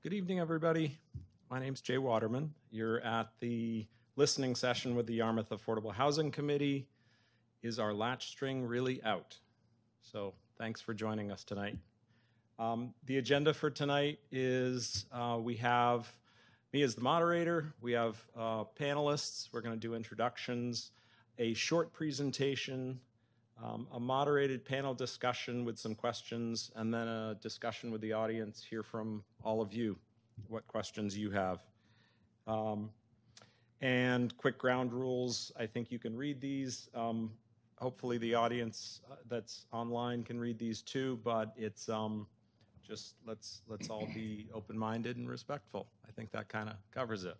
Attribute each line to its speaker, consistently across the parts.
Speaker 1: Good evening, everybody. My name's Jay Waterman. You're at the listening session with the Yarmouth Affordable Housing Committee. Is our latch string really out? So thanks for joining us tonight. The agenda for tonight is we have me as the moderator. We have panelists. We're going to do introductions, a short presentation, a moderated panel discussion with some questions, and then a discussion with the audience, hear from all of you, what questions you have. And quick ground rules, I think you can read these. Hopefully the audience that's online can read these too, but it's just let's all be open-minded and respectful. I think that kind of covers it.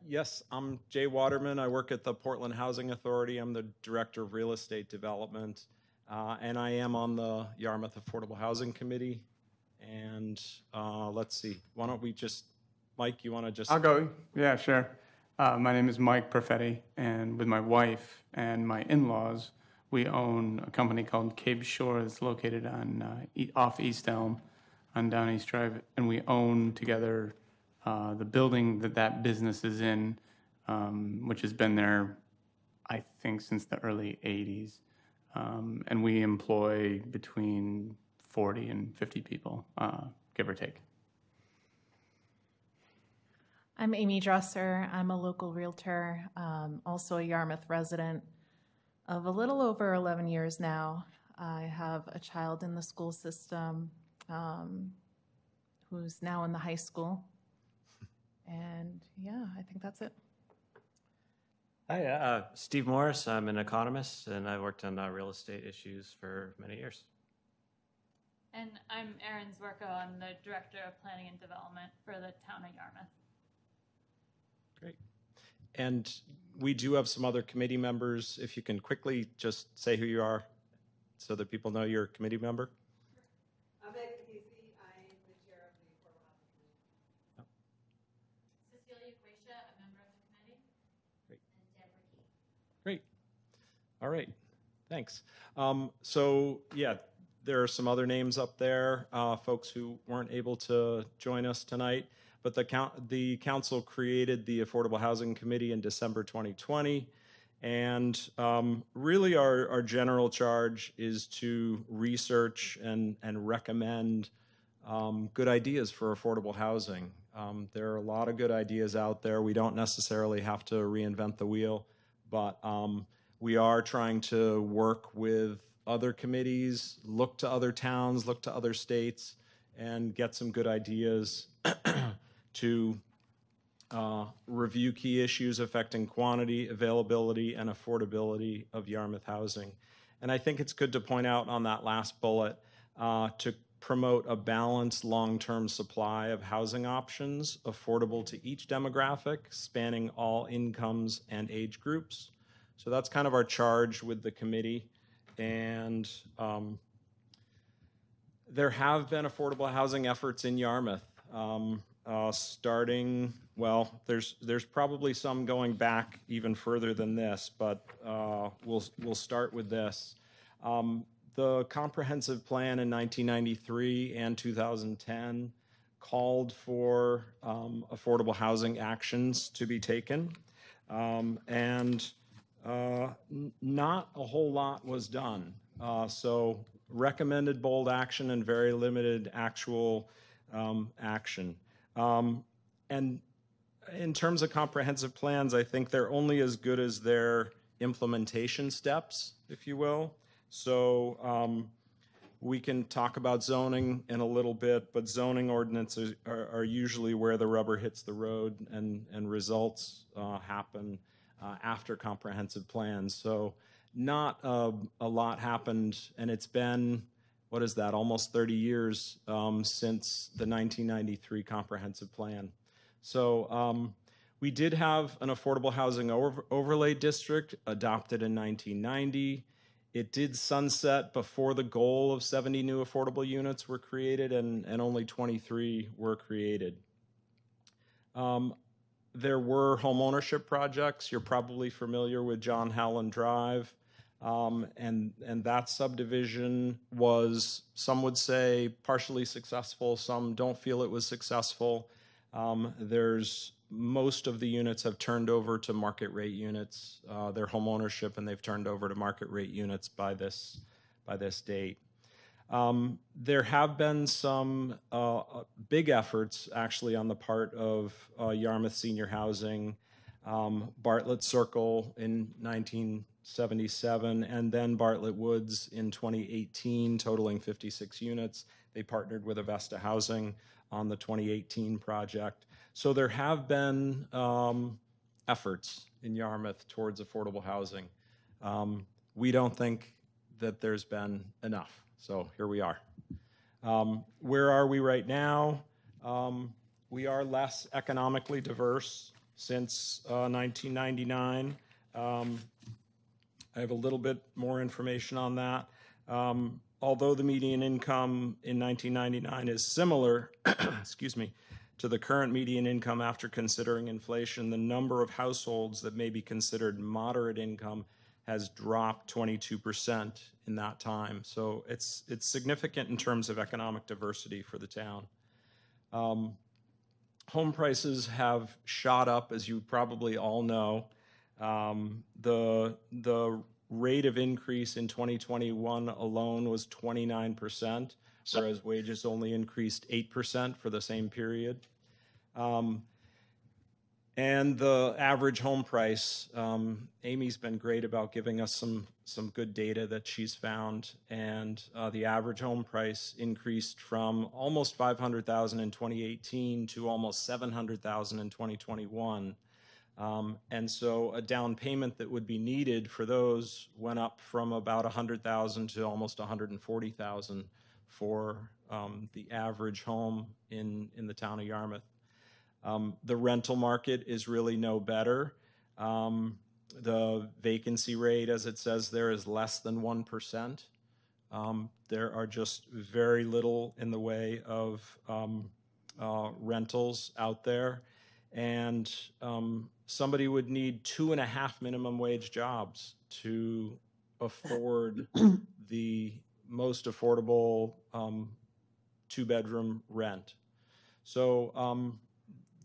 Speaker 1: Yes, I'm Jay Waterman. I work at the Portland Housing Authority. I'm the Director of Real Estate Development, and I am on the Yarmouth Affordable Housing Committee. And let's see, why don't we just, Mike, you want to just...
Speaker 2: I'll go, yeah, sure. My name is Mike Perfetti, and with my wife and my in-laws, we own a company called Cape Shore that's located on off East Elm on Down East Drive, and we own together the building that business is in, which has been there, I think, since the early 80s. And we employ between 40 and 50 people, give or take.
Speaker 3: I'm Amy Dresser. I'm a local realtor, also a Yarmouth resident of a little over 11 years now. I have a child in the school system who's now in the high school. And yeah, I think that's it.
Speaker 4: Hi, Steve Morris. I'm an economist, and I've worked on real estate issues for many years.
Speaker 5: And I'm Erin Zwerko. I'm the Director of Planning and Development for the town of Yarmouth.
Speaker 1: Great. And we do have some other committee members. If you can quickly just say who you are so that people know you're a committee member.
Speaker 6: I'm Megan Casey. I'm the chair of the Affordable Housing Committee.
Speaker 5: Cecilia Quasia, a member of the committee.
Speaker 1: Great.
Speaker 5: And Deborah Key.
Speaker 1: Great. All right. Thanks. So, yeah, there are some other names up there, folks who weren't able to join us tonight. But the council created the Affordable Housing Committee in December 2020. And really our general charge is to research and recommend good ideas for affordable housing. There are a lot of good ideas out there. We don't necessarily have to reinvent the wheel, but we are trying to work with other committees, look to other towns, look to other states, and get some good ideas to review key issues affecting quantity, availability, and affordability of Yarmouth housing. And I think it's good to point out on that last bullet to promote a balanced long-term supply of housing options affordable to each demographic, spanning all incomes and age groups. So that's kind of our charge with the committee. And there have been affordable housing efforts in Yarmouth. Starting, well, there's probably some going back even further than this, but we'll start with this. The comprehensive plan in 1993 and 2010 called for affordable housing actions to be taken, and not a whole lot was done. So recommended bold action and very limited actual action. And in terms of comprehensive plans, I think they're only as good as their implementation steps, if you will. So we can talk about zoning in a little bit, but zoning ordinances are usually where the rubber hits the road, and results happen after comprehensive plans. So not a lot happened, and it's been, what is that, almost 30 years since the 1993 comprehensive plan. So we did have an affordable housing overlay district adopted in 1990. It did sunset before the goal of 70 new affordable units were created, and only 23 were created. There were home ownership projects. You're probably familiar with John Howland Drive. And that subdivision was, some would say, partially successful. Some don't feel it was successful. Most of the units have turned over to market rate units, their home ownership, and they've turned over to market rate units by this date. There have been some big efforts, actually, on the part of Yarmouth Senior Housing, Bartlett Circle in 1977, and then Bartlett Woods in 2018, totaling 56 units. They partnered with Avesta Housing on the 2018 project. So there have been efforts in Yarmouth towards affordable housing. We don't think that there's been enough. So here we are. Where are we right now? We are less economically diverse since 1999. I have a little bit more information on that. Although the median income in 1999 is similar, excuse me, to the current median income after considering inflation, the number of households that may be considered moderate income has dropped 22% in that time. So it's significant in terms of economic diversity for the town. Home prices have shot up, as you probably all know. The rate of increase in 2021 alone was 29%, whereas wages only increased 8% for the same period. And the average home price, Amy's been great about giving us some good data that she's found, and the average home price increased from almost $500,000 in 2018 to almost $700,000 in 2021. And so a down payment that would be needed for those went up from about $100,000 to almost $140,000 for the average home in the town of Yarmouth. The rental market is really no better. The vacancy rate, as it says there, is less than 1%. There are just very little in the way of rentals out there. And somebody would need 2.5 minimum wage jobs to afford the most affordable 2-bedroom rent. So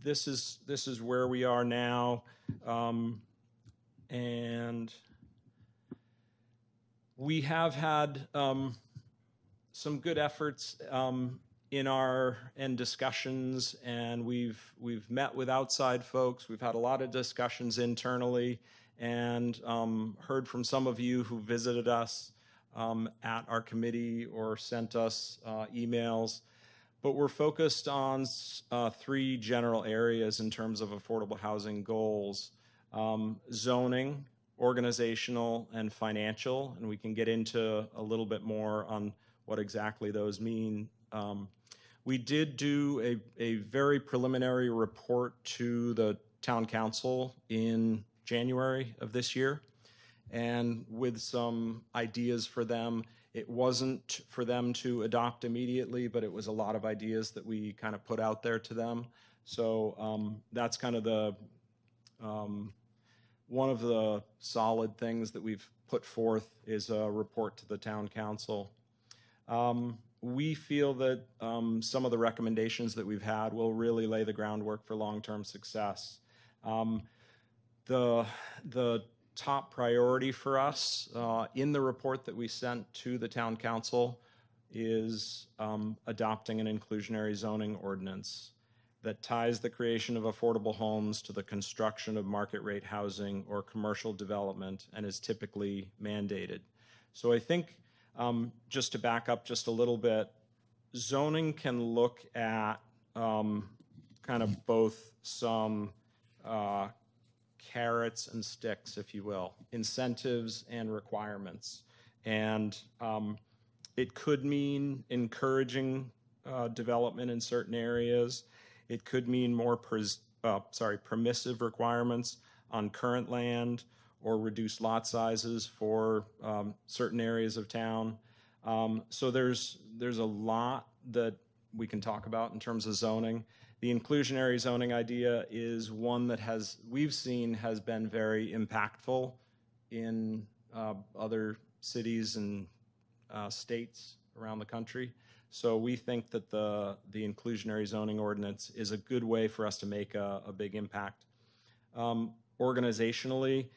Speaker 1: this is where we are now, and we have had some good efforts in discussions, and we've met with outside folks. We've had a lot of discussions internally, and heard from some of you who visited us at our committee or sent us emails. But we're focused on 3 general areas in terms of affordable housing goals: zoning, organizational, and financial. And we can get into a little bit more on what exactly those mean. We did do a very preliminary report to the town council in January of this year, and with some ideas for them. It wasn't for them to adopt immediately, but it was a lot of ideas that we kind of put out there to them. So that's kind of the one of the solid things that we've put forth is a report to the town council. We feel that some of the recommendations that we've had will really lay the groundwork for long-term success. The top priority for us in the report that we sent to the town council is adopting an inclusionary zoning ordinance that ties the creation of affordable homes to the construction of market rate housing or commercial development and is typically mandated. So I think just to back up just a little bit, zoning can look at kind of both some carrots and sticks, if you will, incentives and requirements. And it could mean encouraging development in certain areas. It could mean more permissive requirements on current land or reduced lot sizes for certain areas of town. So there's a lot that we can talk about in terms of zoning. The inclusionary zoning idea is one that we've seen has been very impactful in other cities and states around the country. So we think that the inclusionary zoning ordinance is a good way for us to make a big impact. Organizationally,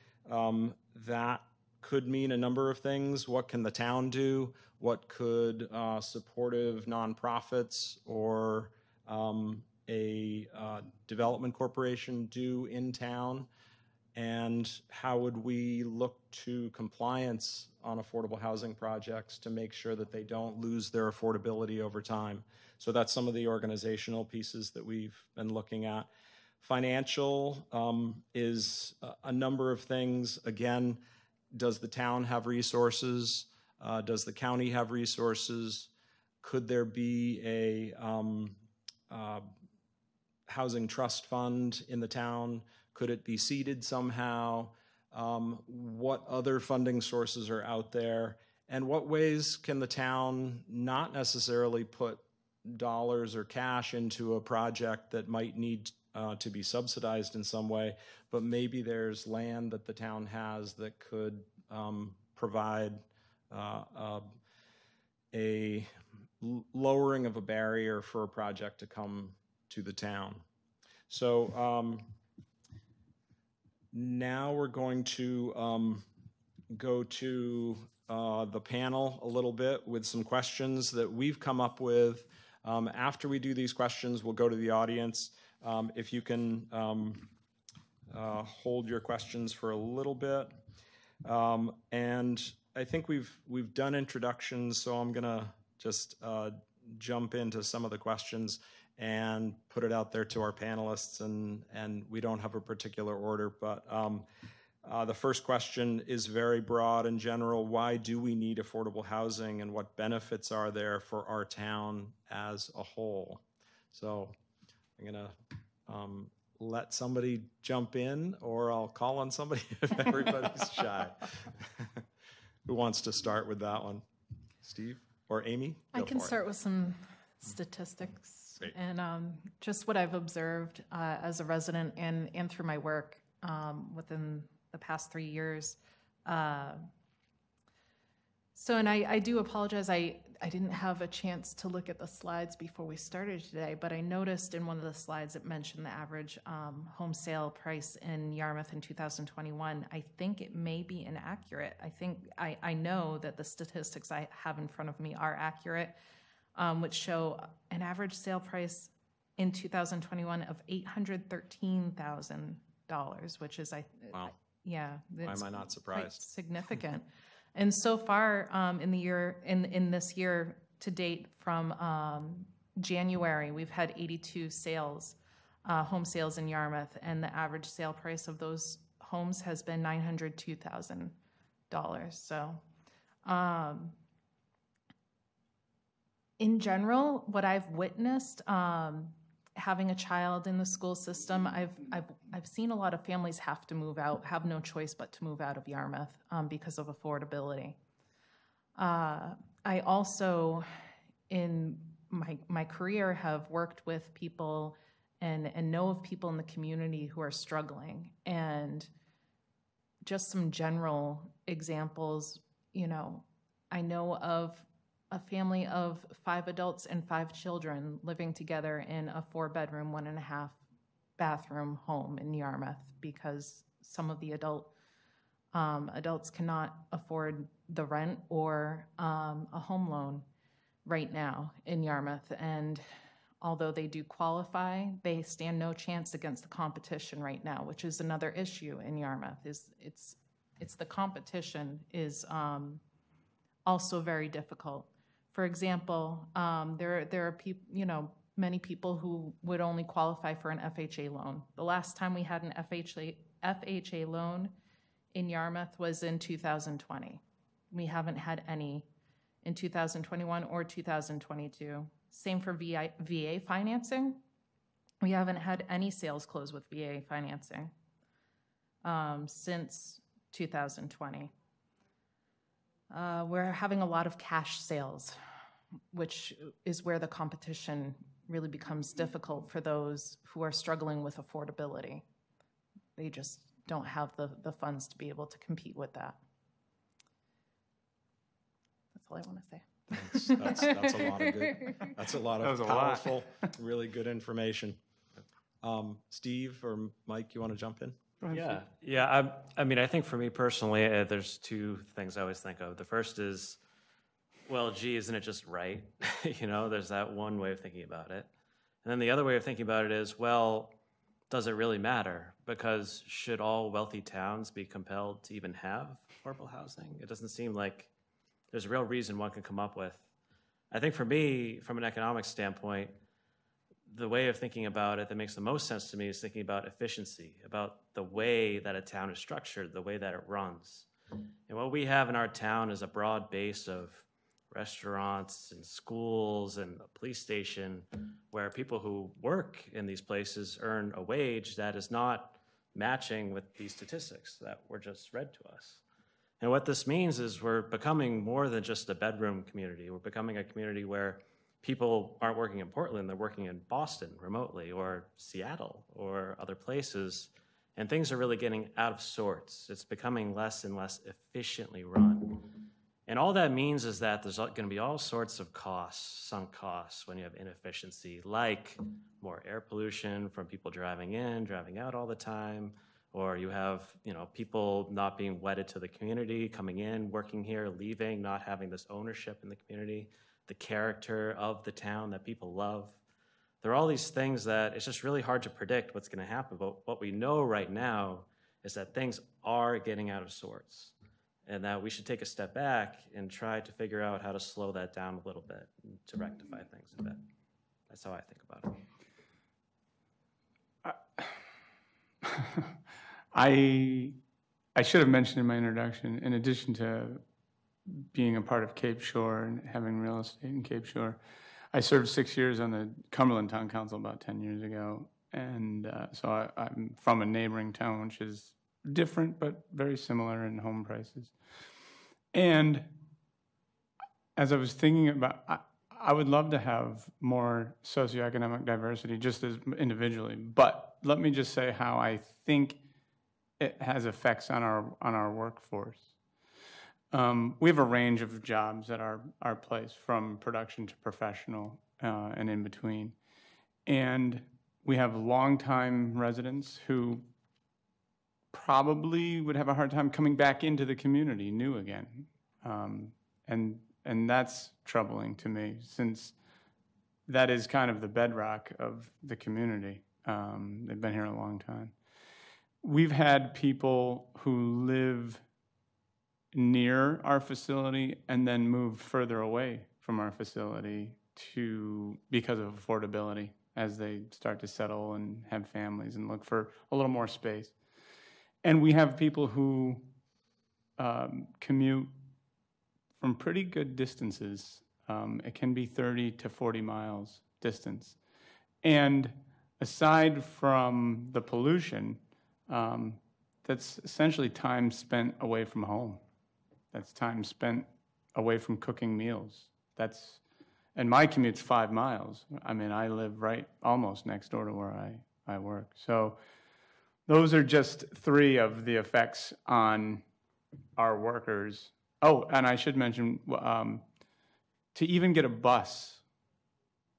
Speaker 1: that could mean a number of things. What can the town do? What could supportive nonprofits or a development corporation do in town? And how would we look to compliance on affordable housing projects to make sure that they don't lose their affordability over time? So that's some of the organizational pieces that we've been looking at. Financial is a number of things. Again, does the town have resources? Does the county have resources? Could there be a housing trust fund in the town? Could it be seeded somehow? What other funding sources are out there? And what ways can the town not necessarily put dollars or cash into a project that might need to be subsidized in some way, but maybe there's land that the town has that could provide a lowering of a barrier for a project to come to the town. So now we're going to go to the panel a little bit with some questions that we've come up with. After we do these questions, we'll go to the audience. If you can hold your questions for a little bit. And I think we've done introductions, so I'm gonna just jump into some of the questions and put it out there to our panelists, and we don't have a particular order, but the first question is very broad and general. Why do we need affordable housing, and what benefits are there for our town as a whole? So I'm gonna let somebody jump in, or I'll call on somebody if everybody's shy. Who wants to start with that one? Steve or Amy?
Speaker 3: I can start with some statistics.
Speaker 1: Great.
Speaker 3: And just what I've observed as a resident and through my work within the past 3 years. And I do apologize. I didn't have a chance to look at the slides before we started today, but I noticed in one of the slides it mentioned the average home sale price in Yarmouth in 2021. I think it may be inaccurate. I know that the statistics I have in front of me are accurate, which show an average sale price in 2021 of $813,000, which is
Speaker 1: Wow.
Speaker 3: Yeah.
Speaker 1: Why am I not surprised?
Speaker 3: Significant. And so far in the year, in this year to date from January, we've had 82 sales, home sales in Yarmouth, and the average sale price of those homes has been $902,000. So in general, what I've witnessed, having a child in the school system, I've seen a lot of families have to move out, have no choice but to move out of Yarmouth because of affordability. I also, in my career, have worked with people and know of people in the community who are struggling. And just some general examples, I know of a family of 5 adults and 5 children living together in a 4-bedroom, 1.5 bathroom home in Yarmouth because some of the adults cannot afford the rent or a home loan right now in Yarmouth. And although they do qualify, they stand no chance against the competition right now, which is another issue in Yarmouth. It's the competition is also very difficult. For example, there are many people who would only qualify for an FHA loan. The last time we had an FHA loan in Yarmouth was in 2020. We haven't had any in 2021 or 2022. Same for VA financing. We haven't had any sales close with VA financing since 2020. We're having a lot of cash sales, which is where the competition really becomes difficult for those who are struggling with affordability. They just don't have the funds to be able to compete with that. all I want to say.
Speaker 1: That's a lot of good. That's a lot
Speaker 2: That was
Speaker 1: of
Speaker 2: a lot.
Speaker 1: powerful, really good information. Steve or Mike, you want to jump in?
Speaker 4: Yeah. I mean, I think for me personally, there's two things I always think of. The first is, well, gee, isn't it just right? There's that one way of thinking about it. And then the other way of thinking about it is, well, does it really matter? Because should all wealthy towns be compelled to even have affordable housing? It doesn't seem like there's a real reason one can come up with. I think for me, from an economic standpoint, the way of thinking about it that makes the most sense to me is thinking about efficiency, about the way that a town is structured, the way that it runs. And what we have in our town is a broad base of restaurants and schools and a police station where people who work in these places earn a wage that is not matching with these statistics that were just read to us. And what this means is we're becoming more than just a bedroom community. We're becoming a community where people aren't working in Portland, they're working in Boston remotely or Seattle or other places. And things are really getting out of sorts. It's becoming less and less efficiently run. And all that means is that there's going to be all sorts of costs, sunk costs, when you have inefficiency, like more air pollution from people driving in, driving out all the time, or you have, people not being wedded to the community, coming in, working here, leaving, not having this ownership in the community, the character of the town that people love. There are all these things that it's just really hard to predict what's going to happen. But what we know right now is that things are getting out of sorts, and that we should take a step back and try to figure out how to slow that down a little bit to rectify things a bit. That's how I think about it.
Speaker 2: I should have mentioned in my introduction, in addition to being a part of Cape Shore and having real estate in Cape Shore, I served 6 years on the Cumberland Town Council about 10 years ago. And so I'm from a neighboring town, which is different but very similar in home prices. And as I was thinking about, I would love to have more socioeconomic diversity just as individually, but let me just say how I think it has effects on our workforce. We have a range of jobs at our place, from production to professional and in between. And we have longtime residents who probably would have a hard time coming back into the community new again. And that's troubling to me, since that is kind of the bedrock of the community. They've been here a long time. We've had people who live near our facility and then move further away from our facility because of affordability, as they start to settle and have families and look for a little more space. And we have people who commute from pretty good distances. It can be 30 to 40 miles distance. And aside from the pollution, that's essentially time spent away from home. That's time spent away from cooking meals. And my commute's 5 miles. I mean, I live right almost next door to where I work. So those are just 3 of the effects on our workers. Oh, and I should mention, to even get a bus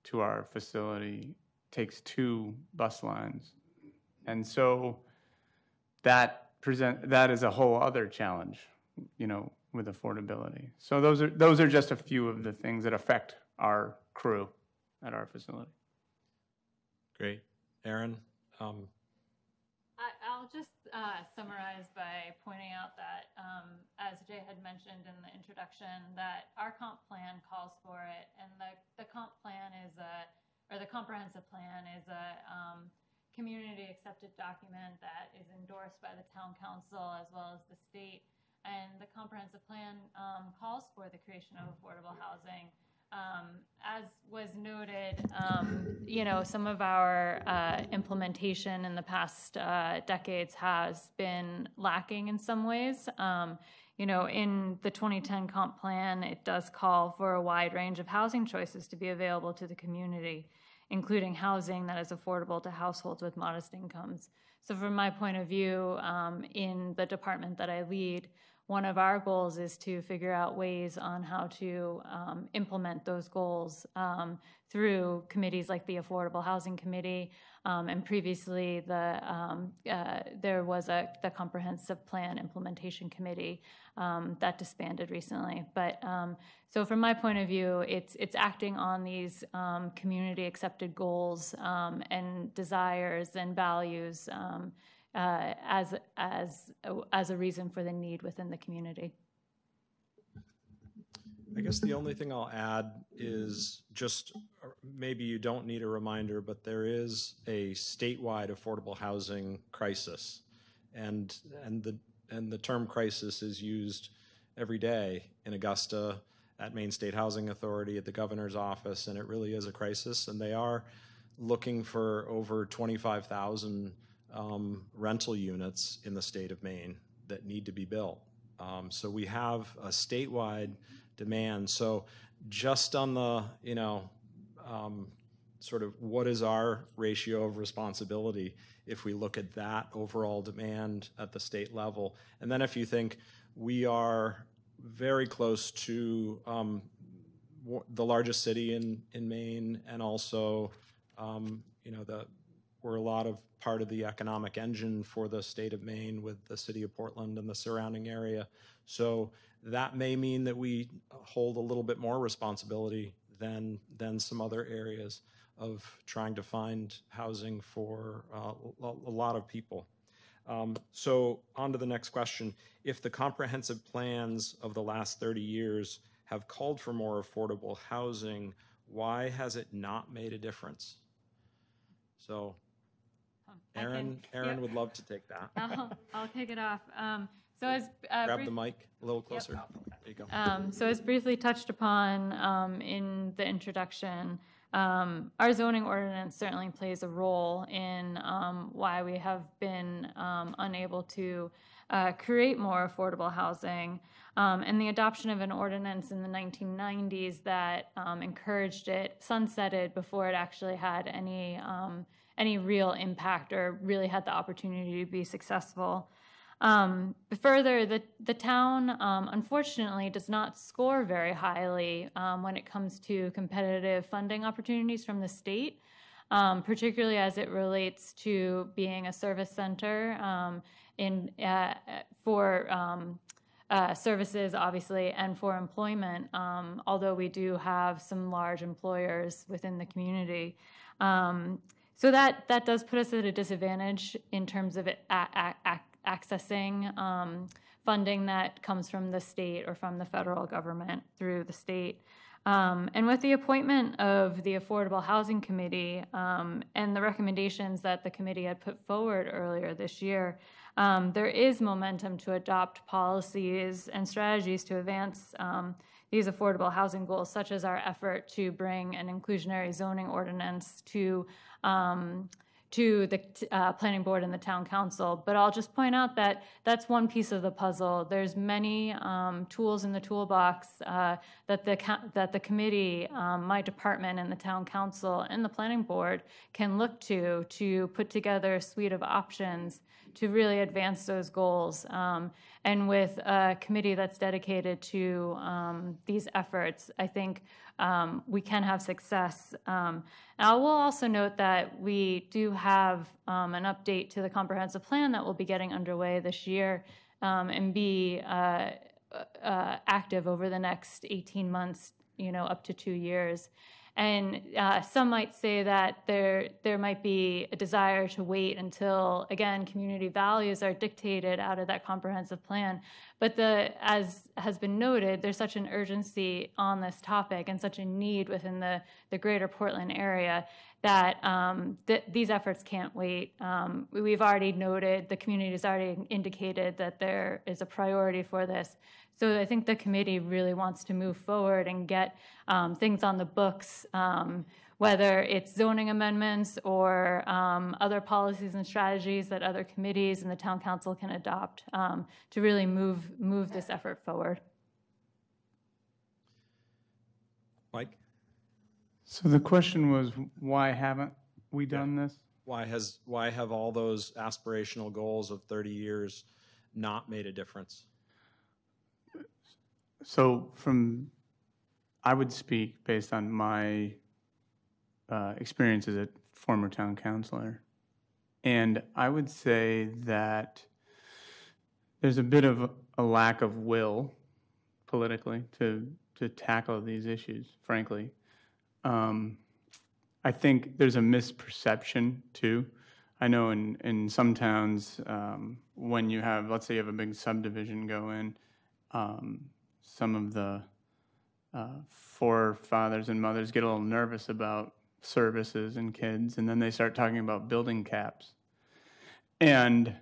Speaker 2: to our facility takes 2 bus lines. And so that is a whole other challenge, with affordability. So those are just a few of the things that affect our crew at our facility.
Speaker 1: Great. Aaron?
Speaker 5: I'll just summarize by pointing out that, as Jay had mentioned in the introduction, that our comp plan calls for it, and the comp plan the comprehensive plan is a community accepted document that is endorsed by the town council as well as the state. And the comprehensive plan calls for the creation of affordable housing. As was noted, some of our implementation in the past decades has been lacking in some ways. In the 2010 comp plan, it does call for a wide range of housing choices to be available to the community, including housing that is affordable to households with modest incomes. So from my point of view, in the department that I lead, one of our goals is to figure out ways on how to implement those goals through committees like the Affordable Housing Committee, and previously there was the Comprehensive Plan Implementation Committee that disbanded recently. But so from my point of view, it's acting on these community accepted goals and desires and values as a reason for the need within the community.
Speaker 1: I guess the only thing I'll add is just maybe you don't need a reminder, but there is a statewide affordable housing crisis, and the term crisis is used every day in Augusta, at Maine State Housing Authority, at the governor's office, and it really is a crisis. And they are looking for over 25,000 rental units in the state of Maine that need to be built. So we have a statewide demand. So just on the, sort of what is our ratio of responsibility if we look at that overall demand at the state level. And then if you think we are very close to the largest city in Maine, and also, we're a lot of part of the economic engine for the state of Maine with the city of Portland and the surrounding area. So that may mean that we hold a little bit more responsibility than some other areas of trying to find housing for a lot of people. So on to the next question. If the comprehensive plans of the last 30 years have called for more affordable housing, why has it not made a difference? So Erin would love to take that.
Speaker 5: I'll kick it off. So as
Speaker 1: grab the mic a little closer. Yep. There you go.
Speaker 5: So as briefly touched upon in the introduction, our zoning ordinance certainly plays a role in why we have been unable to create more affordable housing. And the adoption of an ordinance in the 1990s that encouraged it sunsetted before it actually had any real impact or really had the opportunity to be successful. Further, the town, unfortunately, does not score very highly when it comes to competitive funding opportunities from the state, particularly as it relates to being a service center for services, obviously, and for employment, although we do have some large employers within the community. So that does put us at a disadvantage in terms of accessing funding that comes from the state or from the federal government through the state. And with the appointment of the Affordable Housing Committee and the recommendations that the committee had put forward earlier this year, there is momentum to adopt policies and strategies to advance these affordable housing goals, such as our effort to bring an inclusionary zoning ordinance to the planning board and the town council. But I'll just point out that that's one piece of the puzzle. There's many tools in the toolbox that the committee, my department, and the town council and the planning board can look to put together a suite of options to really advance those goals. And with a committee that's dedicated to these efforts, I think we can have success. I will also note that we do have an update to the comprehensive plan that will be getting underway this year and be active over the next 18 months, up to 2 years. And some might say that there might be a desire to wait until, again, community values are dictated out of that comprehensive plan. But as has been noted, there's such an urgency on this topic and such a need within the greater Portland area that these efforts can't wait. We've already noted, the community has already indicated that there is a priority for this. So I think the committee really wants to move forward and get things on the books, whether it's zoning amendments or other policies and strategies that other committees and the town council can adopt to really move this effort forward.
Speaker 1: Mike?
Speaker 2: So the question was, why haven't we done this?
Speaker 1: Why have all those aspirational goals of 30 years not made a difference?
Speaker 2: So I would speak based on my experience as a former town councilor. And I would say that there's a bit of a lack of will politically to tackle these issues, frankly. I think there's a misperception too. I know in some towns, when you have, let's say you have a big subdivision go in, some of the forefathers and mothers get a little nervous about services and kids, and then they start talking about building caps. And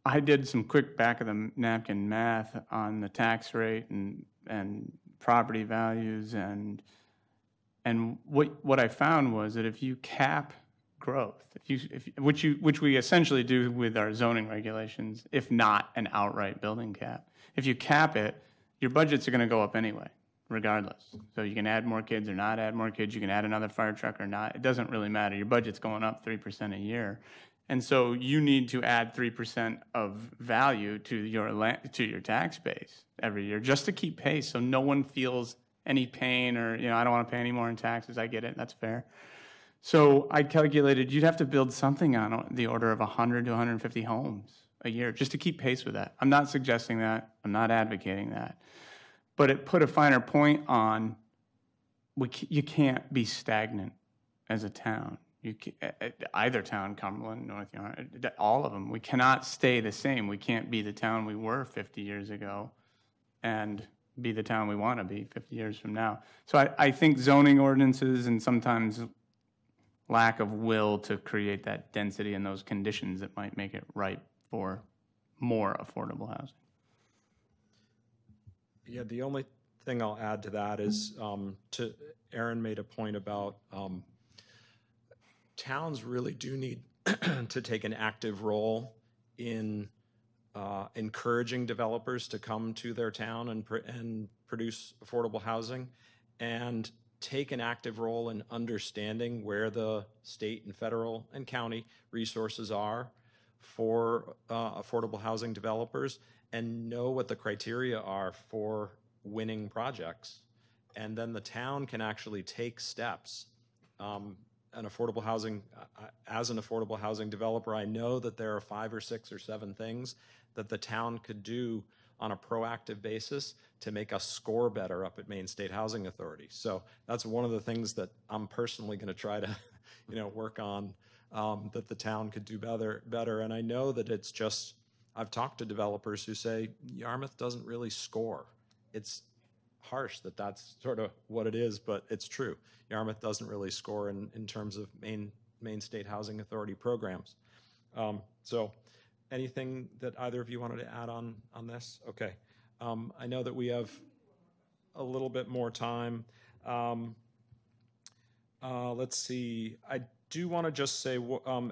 Speaker 2: I did some quick back of the napkin math on the tax rate and property values, and what I found was that if you cap growth, which we essentially do with our zoning regulations, if not an outright building cap, if you cap it, your budgets are going to go up anyway, regardless. So you can add more kids or not add more kids. You can add another fire truck or not. It doesn't really matter. Your budget's going up 3% a year. And so you need to add 3% of value to your tax base every year just to keep pace, so no one feels any pain or, I don't want to pay any more in taxes. I get it. That's fair. So I calculated you'd have to build something on the order of 100 to 150 homes a year just to keep pace with that. I'm not suggesting that. I'm not advocating that. But it put a finer point on you can't be stagnant as a town. Either town, Cumberland, North Yarmouth, all of them. We cannot stay the same. We can't be the town we were 50 years ago and be the town we want to be 50 years from now. So I think zoning ordinances and sometimes lack of will to create that density and those conditions that might make it ripe for more affordable housing.
Speaker 1: Yeah, the only thing I'll add to that is Aaron made a point about towns really do need to take an active role in encouraging developers to come to their town and produce affordable housing, and take an active role in understanding where the state and federal and county resources are for affordable housing developers, and know what the criteria are for winning projects. And then the town can actually take steps. As an affordable housing developer, I know that there are 5 or 6 or 7 things that the town could do on a proactive basis to make us score better up at Maine State Housing Authority. So that's one of the things that I'm personally going to try to, work on, that the town could do better. And I know that it's just, I've talked to developers who say Yarmouth doesn't really score. It's harsh that that's sort of what it is, but it's true. Yarmouth doesn't really score in terms of Maine State Housing Authority programs. So anything that either of you wanted to add on this? Okay. I know that we have a little bit more time. Let's see. I do want to just say,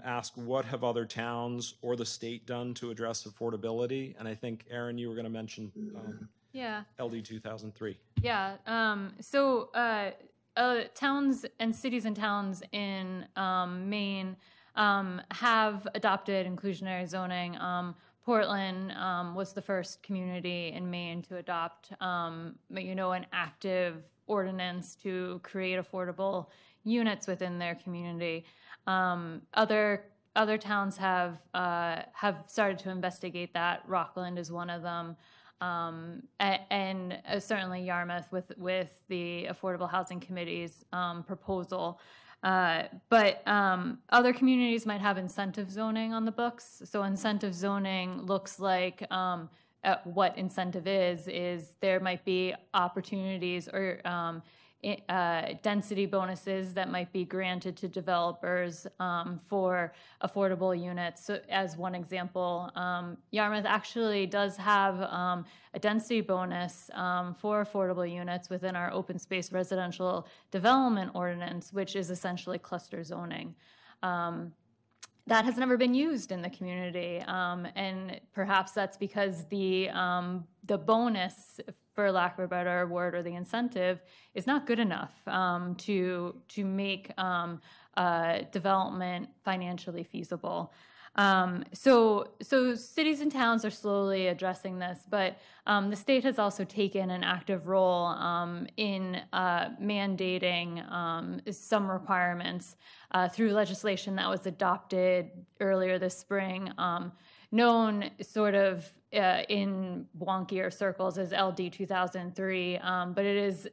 Speaker 1: ask what have other towns or the state done to address affordability? And I think, Aaron, you were going to mention LD 2003.
Speaker 5: Yeah. Towns and cities and towns in Maine have adopted inclusionary zoning. Portland was the first community in Maine to adopt, an active ordinance to create affordable units within their community. Other towns have started to investigate that. Rockland is one of them. And certainly Yarmouth with the Affordable Housing Committee's proposal. But other communities might have incentive zoning on the books. So incentive zoning looks like what incentive is there might be opportunities or density bonuses that might be granted to developers for affordable units. So as one example, Yarmouth actually does have a density bonus for affordable units within our open space residential development ordinance, which is essentially cluster zoning. That has never been used in the community, and perhaps that's because the bonus, for lack of a better word, or the incentive, is not good enough to make development financially feasible. So cities and towns are slowly addressing this, but the state has also taken an active role in mandating some requirements through legislation that was adopted earlier this spring, known sort of in wonkier circles as LD 2003, but it is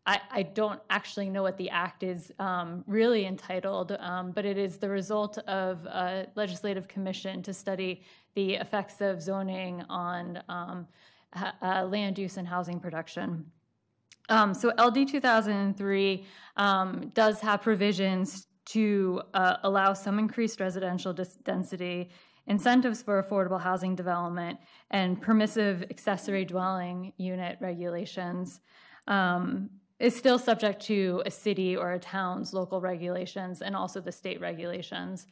Speaker 5: I don't actually know what the act is really entitled, but it is the result of a legislative commission to study the effects of zoning on land use and housing production. So LD 2003 does have provisions to allow some increased residential density, incentives for affordable housing development, and permissive accessory dwelling unit regulations. Is still subject to a city or a town's local regulations and also the state regulations.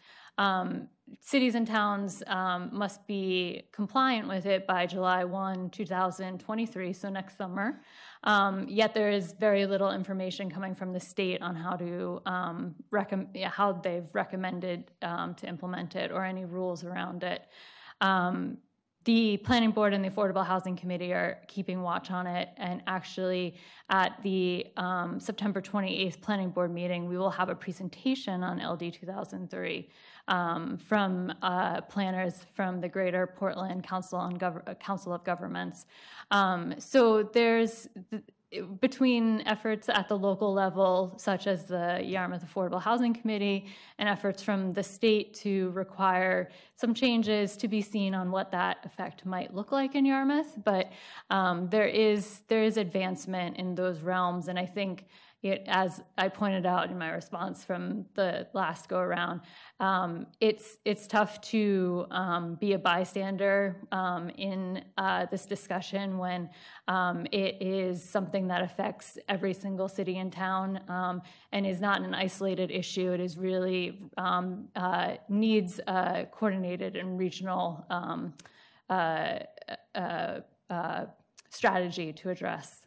Speaker 5: Cities and towns must be compliant with it by July 1, 2023, so next summer. Yet there is very little information coming from the state on how to how they've recommended to implement it or any rules around it. The Planning Board and the Affordable Housing Committee are keeping watch on it, and actually at the September 28th Planning Board meeting, we will have a presentation on LD 2003 from planners from the Greater Portland Council of Governments. So there's between efforts at the local level, such as the Yarmouth Affordable Housing Committee, and efforts from the state to require some changes to be seen on what that effect might look like in Yarmouth. But there is advancement in those realms, and I think as I pointed out in my response from the last go around, it's tough to be a bystander in this discussion when it is something that affects every single city and town and is not an isolated issue. It is really needs a coordinated and regional strategy to address.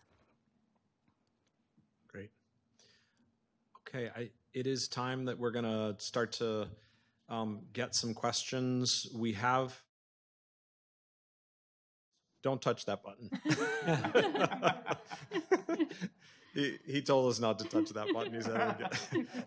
Speaker 1: Okay, it is time that we're going to start to get some questions. We have... Don't touch that button. He told us not to touch that button. He said,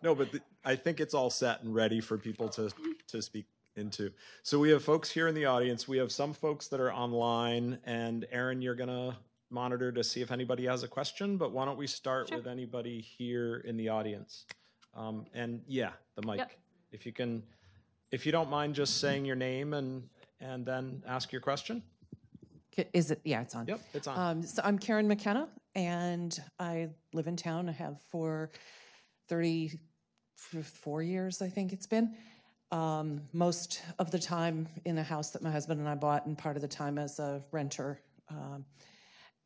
Speaker 1: no, but I think it's all set and ready for people to speak into. So we have folks here in the audience. We have some folks that are online. And Erin, you're going to monitor to see if anybody has a question, but why don't we start with anybody here in the audience? And yeah, the mic. Yep. If you don't mind just saying your name and then ask your question.
Speaker 7: Is it? Yeah, it's on.
Speaker 1: Yep, it's on.
Speaker 7: So I'm Karen McKenna, and I live in town. I have for 34 years, I think it's been. Most of the time in a house that my husband and I bought, and part of the time as a renter.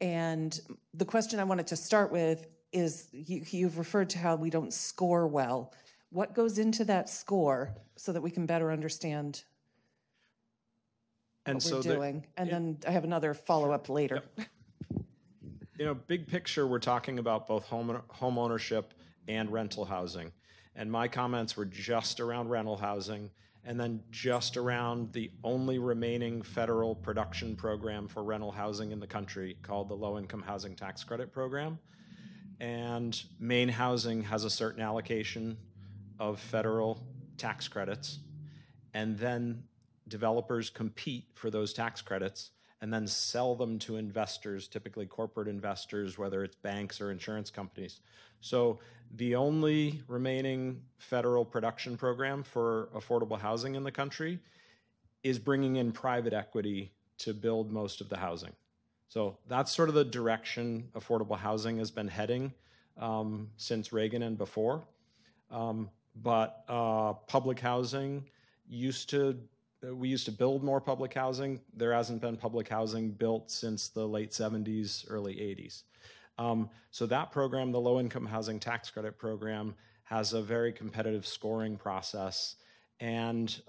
Speaker 7: And the question I wanted to start with is you've referred to how we don't score well. What goes into that score so that we can better understand what we're doing? And then I have another follow-up later.
Speaker 1: Yep. Big picture, we're talking about both home ownership and rental housing. And my comments were just around rental housing, and then just around the only remaining federal production program for rental housing in the country called the Low-Income Housing Tax Credit Program. And Maine Housing has a certain allocation of federal tax credits, and then developers compete for those tax credits and then sell them to investors, typically corporate investors, whether it's banks or insurance companies. So the only remaining federal production program for affordable housing in the country is bringing in private equity to build most of the housing. So that's sort of the direction affordable housing has been heading since Reagan and before. But public housing we used to build more public housing. There hasn't been public housing built since the late 70s, early 80s. So that program, the Low-Income Housing Tax Credit Program, has a very competitive scoring process. And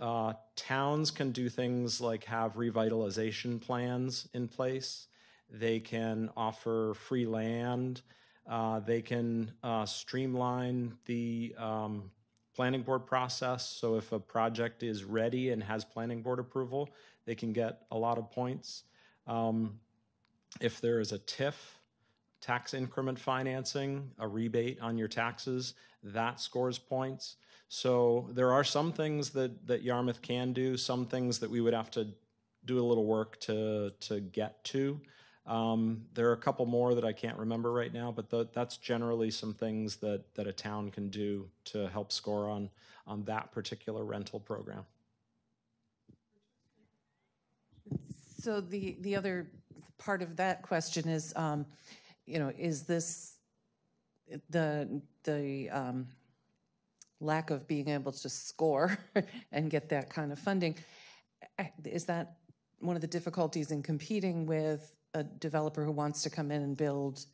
Speaker 1: towns can do things like have revitalization plans in place. They can offer free land. They can streamline the planning board process. So if a project is ready and has planning board approval, they can get a lot of points. If there is a TIF, tax increment financing, a rebate on your taxes, that scores points. So there are some things that Yarmouth can do, some things that we would have to do a little work to get to. There are a couple more that I can't remember right now, but that's generally some things that a town can do to help score on that particular rental program.
Speaker 7: So the other part of that question is, is this the lack of being able to score and get that kind of funding? Is that one of the difficulties in competing with a developer who wants to come in and build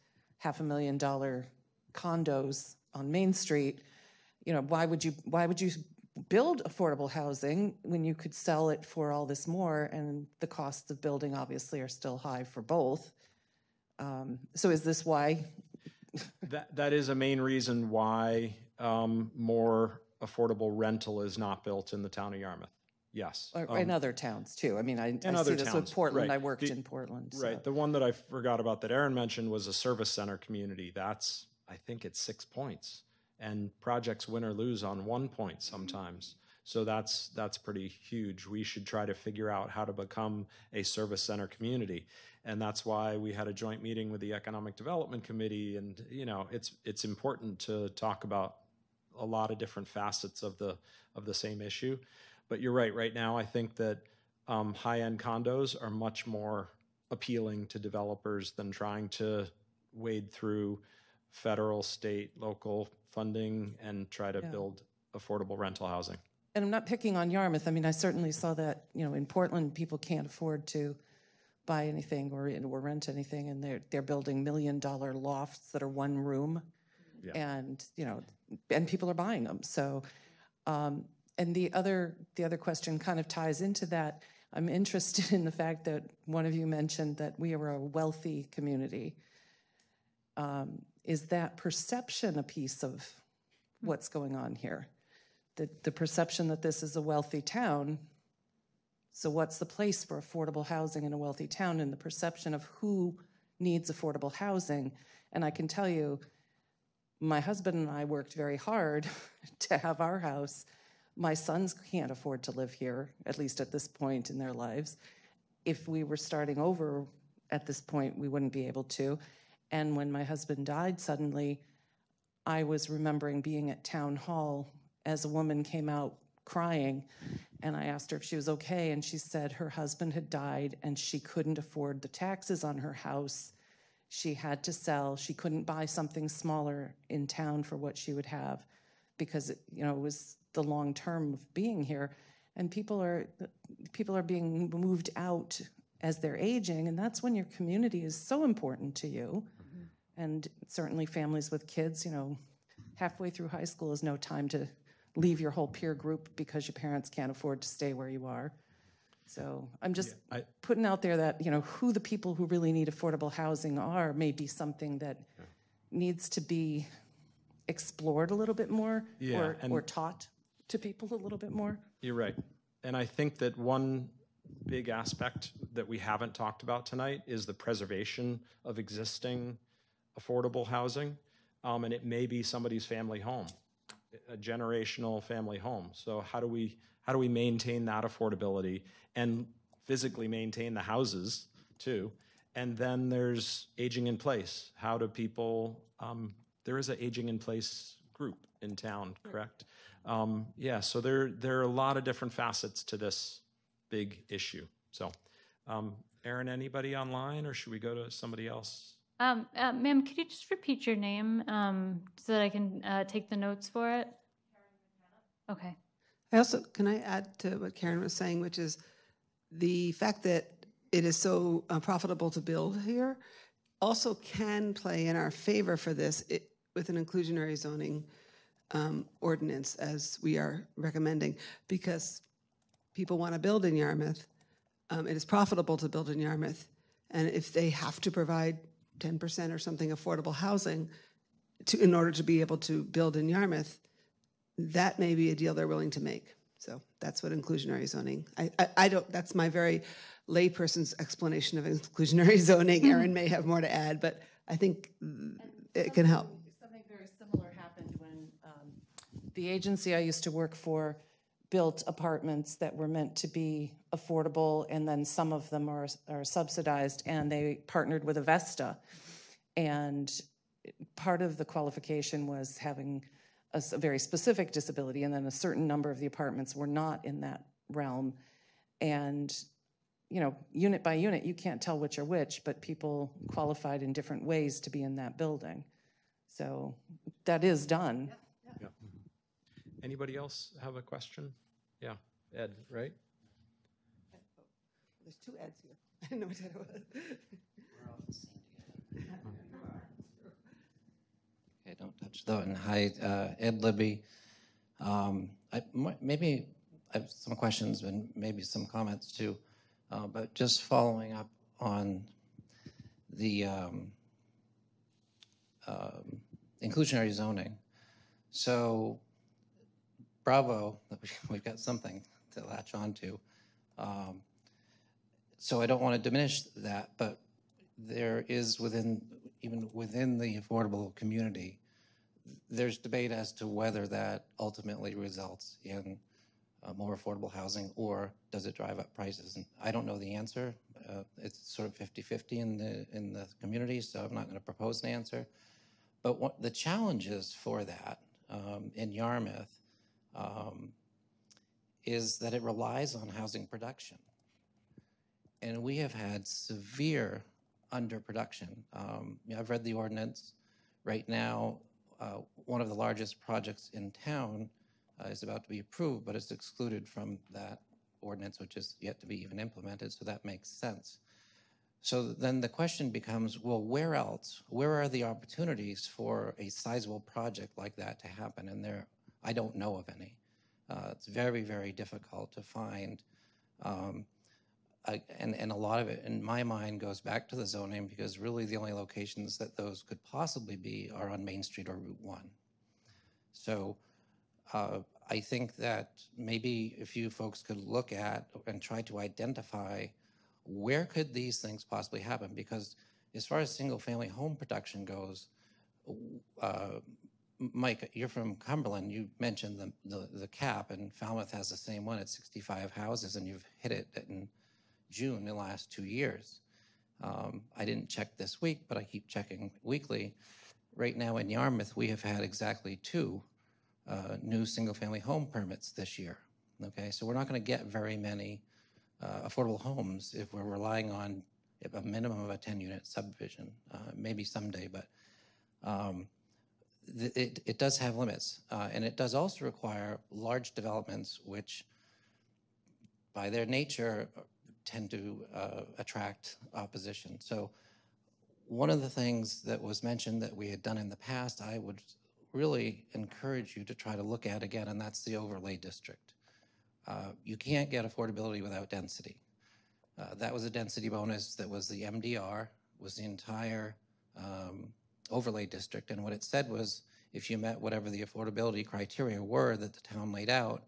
Speaker 7: $500,000 condos on Main Street? Why would you build affordable housing when you could sell it for all this more, and the costs of building obviously are still high for both? So is this why?
Speaker 1: That is a main reason why more affordable rental is not built in the town of Yarmouth. Yes.
Speaker 7: Or in other towns too. I mean, I see
Speaker 1: other
Speaker 7: this
Speaker 1: towns,
Speaker 7: with Portland.
Speaker 1: right.
Speaker 7: I worked in Portland. So.
Speaker 1: Right. The one that I forgot about that Aaron mentioned was a service center community. I think it's 6 points. And projects win or lose on 1 point sometimes. So that's pretty huge. We should try to figure out how to become a service center community. And that's why we had a joint meeting with the Economic Development Committee. And, it's important to talk about a lot of different facets of the same issue. But you're right. Right now, I think that high-end condos are much more appealing to developers than trying to wade through federal, state, local funding and try to build affordable rental housing.
Speaker 7: And I'm not picking on Yarmouth. I mean, I certainly saw that, in Portland, people can't afford to buy anything or rent anything, and they're building $1 million lofts that are one room, and and people are buying them. So, and the other question kind of ties into that. I'm interested in the fact that one of you mentioned that we are a wealthy community. Is that perception a piece of what's going on here? The perception that this is a wealthy town. So what's the place for affordable housing in a wealthy town, and the perception of who needs affordable housing? And I can tell you, my husband and I worked very hard to have our house. My sons can't afford to live here, at least at this point in their lives. If we were starting over at this point, we wouldn't be able to. And when my husband died suddenly, I was remembering being at town hall as a woman came out crying, and I asked her if she was okay, and she said her husband had died and she couldn't afford the taxes on her house. She had to sell. She couldn't buy something smaller in town for what she would have because it was the long term of being here. And people are being moved out as they're aging, and that's when your community is so important to you. And certainly families with kids, halfway through high school is no time to leave your whole peer group because your parents can't afford to stay where you are. So I'm just putting out there that, who the people who really need affordable housing are may be something that needs to be explored a little bit more or taught to people a little bit more.
Speaker 1: You're right. And I think that one big aspect that we haven't talked about tonight is the preservation of existing affordable housing. And it may be somebody's family home, a generational family home. So how do we maintain that affordability and physically maintain the houses too? And then there's aging in place. How do people, there is an aging in place group in town, correct? So there are a lot of different facets to this big issue. So, Erin, anybody online, or should we go to somebody else?
Speaker 5: Ma'am, could you just repeat your name so that I can take the notes for it? Okay.
Speaker 6: Can I add to what Karen was saying, which is the fact that it is so profitable to build here also can play in our favor for this with an inclusionary zoning ordinance, as we are recommending, because people want to build in Yarmouth. It is profitable to build in Yarmouth, and if they have to provide 10% or something affordable housing in order to be able to build in Yarmouth, that may be a deal they're willing to make. So that's what inclusionary zoning, I don't, that's my very layperson's explanation of inclusionary zoning. Erin may have more to add, but I think it can help.
Speaker 7: Something very similar happened when the agency I used to work for built apartments that were meant to be affordable, and then some of them are subsidized, and they partnered with Avesta. And part of the qualification was having a very specific disability, and then a certain number of the apartments were not in that realm. And, you know, unit by unit, you can't tell which are which, but people qualified in different ways to be in that building. So that is done.
Speaker 1: Yeah. Anybody else have a question? Yeah, Ed, right?
Speaker 6: There's two Eds here. I didn't know what that was.
Speaker 8: Okay, don't touch the button. Hi, Ed Libby. Maybe I have some questions and maybe some comments too, but just following up on the inclusionary zoning. So, bravo, we've got something to latch on to. So I don't want to diminish that, but there is even within the affordable community, there's debate as to whether that ultimately results in more affordable housing, or does it drive up prices? And I don't know the answer. It's sort of 50-50 in the community, so I'm not going to propose an answer. But what the challenges for that in Yarmouth is that it relies on housing production. And we have had severe underproduction. I've read the ordinance. Right now, one of the largest projects in town is about to be approved, but it's excluded from that ordinance, which is yet to be even implemented, so that makes sense. So then the question becomes, well, where else? Where are the opportunities for a sizable project like that to happen? And I don't know of any. It's very, very difficult to find. And a lot of it, in my mind, goes back to the zoning, because really the only locations that those could possibly be are on Main Street or Route 1. So I think that maybe if you folks could look at and try to identify where could these things possibly happen, because as far as single-family home production goes, Mike, you're from Cumberland. You mentioned the cap, and Falmouth has the same one at 65 houses, and you've hit it in June in the last 2 years. I didn't check this week, but I keep checking weekly. Right now in Yarmouth, we have had exactly 2 new single-family home permits this year. Okay, so we're not going to get very many affordable homes if we're relying on a minimum of a 10-unit subdivision. Maybe someday, but it does have limits, and it does also require large developments, which by their nature tend to attract opposition. So one of the things that was mentioned that we had done in the past, I would really encourage you to try to look at again, and that's the overlay district. You can't get affordability without density. That was a density bonus that was the MDR, was the entire overlay district. And what it said was, if you met whatever the affordability criteria were that the town laid out,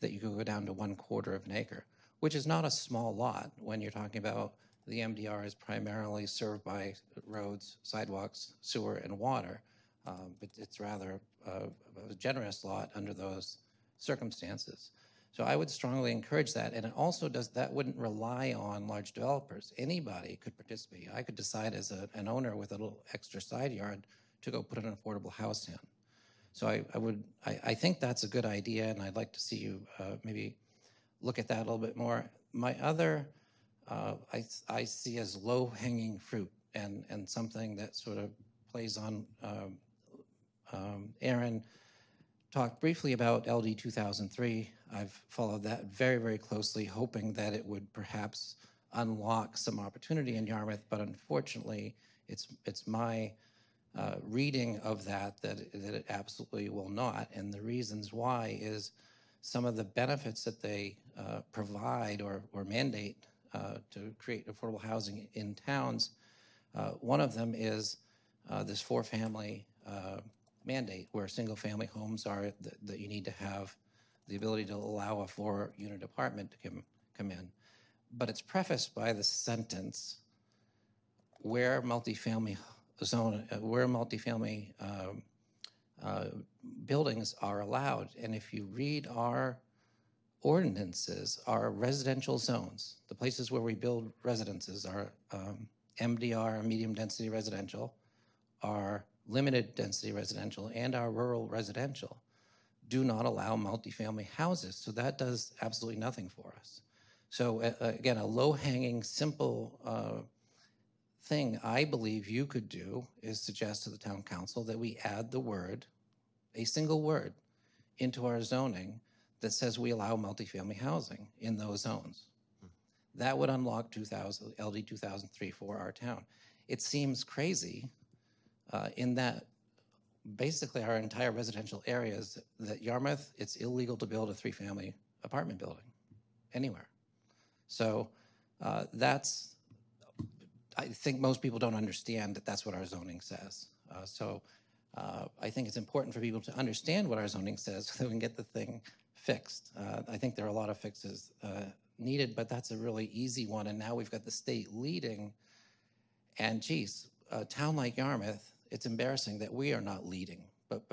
Speaker 8: that you could go down to 1/4 of an acre, which is not a small lot when you're talking about the MDR is primarily served by roads, sidewalks, sewer, and water. But it's rather a generous lot under those circumstances. So I would strongly encourage that. And it also that wouldn't rely on large developers. Anybody could participate. I could decide as an owner with a little extra side yard to go put an affordable house in. So I think that's a good idea, and I'd like to see you maybe look at that a little bit more. My other, I see as low-hanging fruit and something that sort of plays on, Aaron talked briefly about LD 2003. I've followed that very, very closely, hoping that it would perhaps unlock some opportunity in Yarmouth, but unfortunately, it's my reading of that it absolutely will not. And the reasons why is some of the benefits that they provide or mandate to create affordable housing in towns. One of them is this 4-family mandate where single-family homes are that you need to have the ability to allow a 4-unit apartment to come in. But it's prefaced by the sentence, where multifamily buildings are allowed. And if you read our ordinances, our residential zones, the places where we build residences are MDR, medium density residential, our limited density residential, and our rural residential do not allow multifamily houses. So that does absolutely nothing for us. So again, a low-hanging, simple thing I believe you could do is suggest to the town council that we add the word, a single word, into our zoning that says we allow multifamily housing in those zones. That would unlock LD 2003 for our town. It seems crazy in that basically our entire residential areas, that Yarmouth, it's illegal to build a 3-family apartment building anywhere. So I think most people don't understand that that's what our zoning says. I think it's important for people to understand what our zoning says so that we can get the thing fixed. I think there are a lot of fixes needed, but that's a really easy one. And now we've got the state leading. And geez, a town like Yarmouth, it's embarrassing that we are not leading, but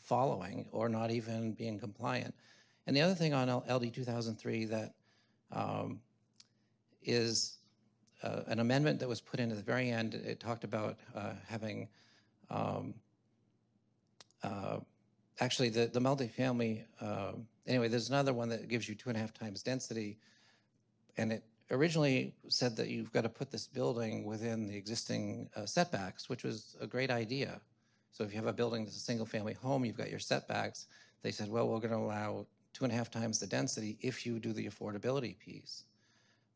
Speaker 8: following or not even being compliant. And the other thing on LD 2003 that is an amendment that was put in at the very end. It talked about having, actually the multifamily, anyway, there's another one that gives you 2.5 times density. And it originally said that you've got to put this building within the existing setbacks, which was a great idea. So if you have a building that's a single family home, you've got your setbacks. They said, well, we're going to allow 2.5 times the density if you do the affordability piece.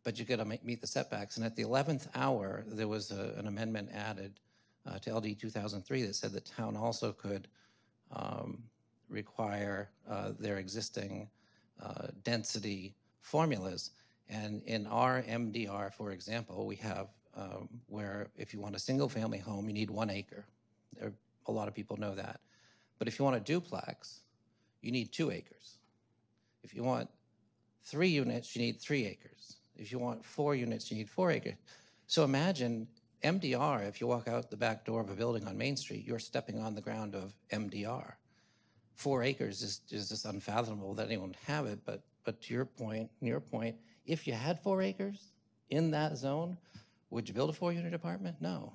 Speaker 8: But you've got to meet the setbacks. And at the 11th hour, there was an amendment added to LD 2003 that said the town also could require their existing density formulas. And in our MDR, for example, we have where if you want a single family home, you need 1 acre. A lot of people know that. But if you want a duplex, you need 2 acres. If you want 3 units, you need 3 acres. If you want 4 units, you need 4 acres. So imagine MDR, if you walk out the back door of a building on Main Street, you're stepping on the ground of MDR. 4 acres is just unfathomable that anyone would have it, but to your point, if you had 4 acres in that zone, would you build a 4-unit apartment? No.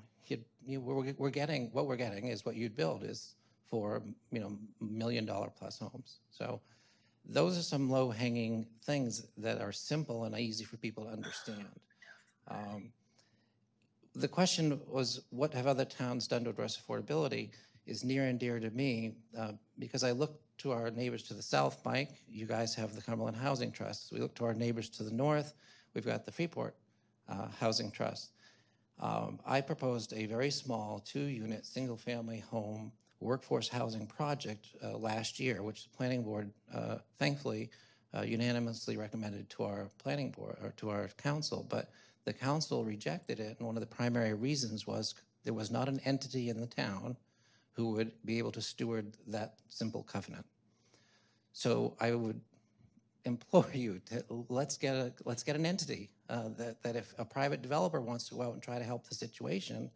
Speaker 8: What we're getting is what you'd build is for $1 million plus homes. So those are some low-hanging things that are simple and easy for people to understand. The question was, what have other towns done to address affordability is near and dear to me because I look to our neighbors to the south, Mike, you guys have the Cumberland Housing Trust. We look to our neighbors to the north, we've got the Freeport Housing Trust. I proposed a very small 2-unit single-family home workforce housing project last year, which the planning board thankfully unanimously recommended to our planning board or to our council, but the council rejected it, and one of the primary reasons was there was not an entity in the town who would be able to steward that simple covenant. So I would implore you to let's get an entity that if a private developer wants to go out and try to help the situation,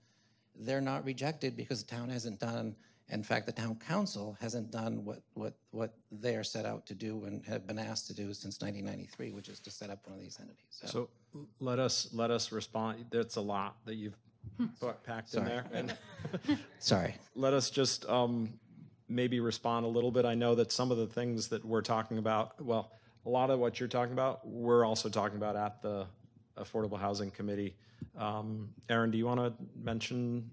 Speaker 8: they're not rejected because the town hasn't done. In fact, the town council hasn't done what they are set out to do and have been asked to do since 1993, which is to set up one of these entities.
Speaker 1: So let us respond. That's a lot that you've packed in there. And
Speaker 8: sorry.
Speaker 1: Let us just maybe respond a little bit. I know that some of the things that we're talking about, well, a lot of what you're talking about, we're also talking about at the Affordable Housing Committee. Erin, do you want to mention?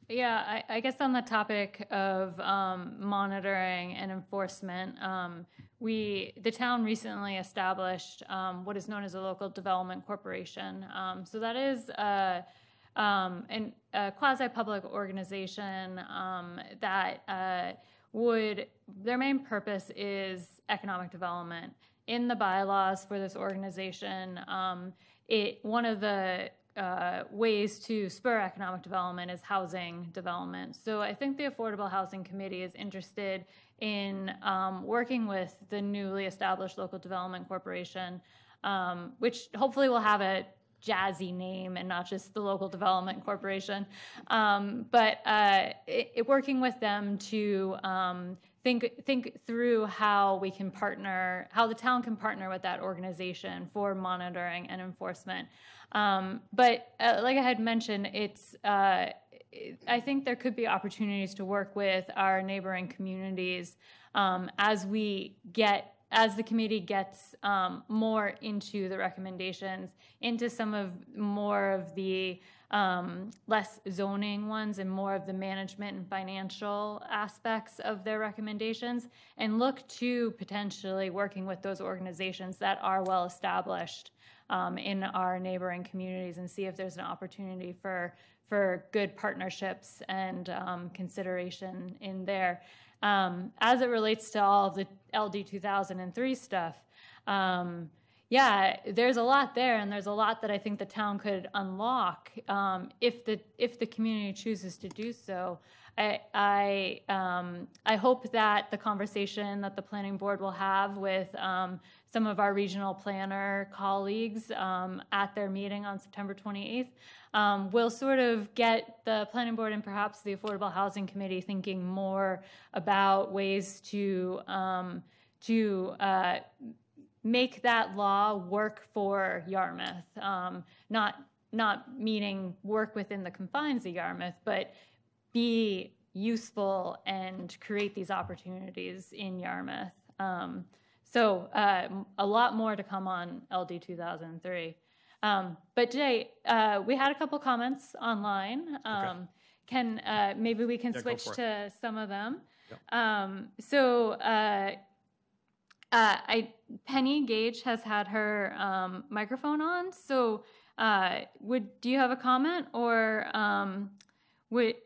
Speaker 5: Yeah, I guess on the topic of monitoring and enforcement, the town recently established what is known as a local development corporation. So that is a quasi-public organization that their main purpose is economic development. In the bylaws for this organization, one of the ways to spur economic development is housing development. So I think the Affordable Housing Committee is interested in working with the newly established Local Development Corporation, which hopefully will have a jazzy name and not just the Local Development Corporation, but working with them to think through how we can partner, how the town can partner with that organization for monitoring and enforcement. But like I had mentioned, I think there could be opportunities to work with our neighboring communities as the committee gets more into the recommendations, into some more of the less zoning ones and more of the management and financial aspects of their recommendations, and look to potentially working with those organizations that are well established in our neighboring communities, and see if there's an opportunity for good partnerships and consideration in there. As it relates to all of the LD 2003 stuff, yeah, there's a lot there, and there's a lot that I think the town could unlock if the community chooses to do so. I hope that the conversation that the planning board will have with some of our regional planner colleagues at their meeting on September 28th will sort of get the planning board and perhaps the Affordable Housing Committee thinking more about ways to make that law work for Yarmouth, not meaning work within the confines of Yarmouth, but be useful and create these opportunities in Yarmouth. So a lot more to come on LD 2003. But Jay, we had a couple comments online. Okay. Maybe we can switch to some of them. Yep. Penny Gage has had her microphone on. So do you have a comment or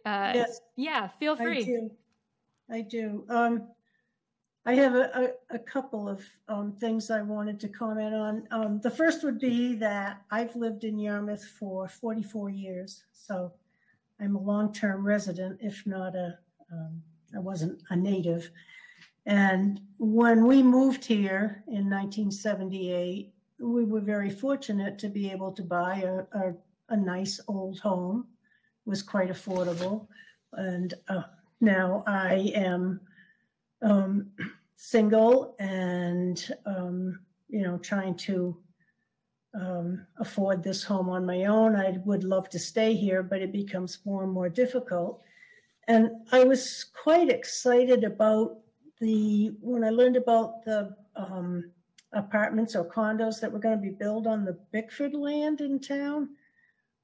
Speaker 9: yes.
Speaker 5: Yeah, feel free.
Speaker 9: I do. I have a couple of things I wanted to comment on. The first would be that I've lived in Yarmouth for 44 years, so I'm a long-term resident, if not I wasn't a native. And when we moved here in 1978, we were very fortunate to be able to buy a nice old home. It was quite affordable. And now I am single and, trying to afford this home on my own. I would love to stay here, but it becomes more and more difficult. And I was quite excited about when I learned about the apartments or condos that were going to be built on the Bickford land in town.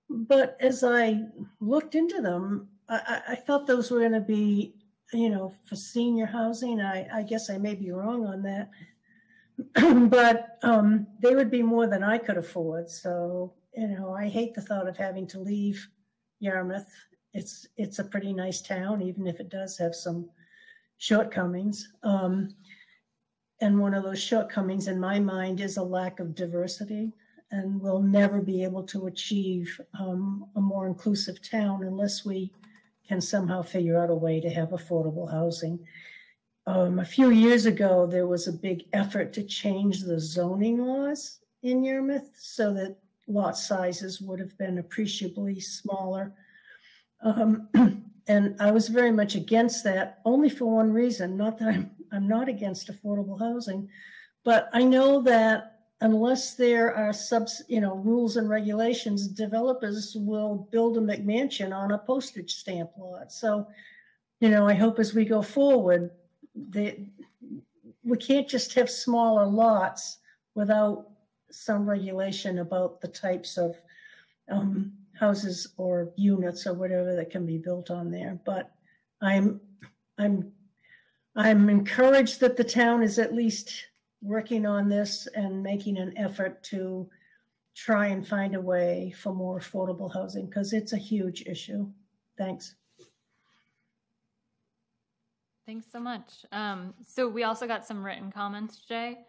Speaker 9: But as I looked into them, I thought those were going to be, for senior housing. I guess I may be wrong on that. But they would be more than I could afford. So, I hate the thought of having to leave Yarmouth. It's a pretty nice town, even if it does have some shortcomings. And one of those shortcomings in my mind is a lack of diversity. And we'll never be able to achieve a more inclusive town unless we can somehow figure out a way to have affordable housing. A few years ago, there was a big effort to change the zoning laws in Yarmouth so that lot sizes would have been appreciably smaller. And I was very much against that, only for one reason. Not that I'm not against affordable housing, but I know that unless there are rules and regulations, developers will build a McMansion on a postage stamp lot. So, I hope as we go forward, we can't just have smaller lots without some regulation about the types of houses or units or whatever that can be built on there. But I'm encouraged that the town is at least working on this and making an effort to try and find a way for more affordable housing, because it's a huge issue. Thanks.
Speaker 5: Thanks so much. So we also got some written comments, Jay.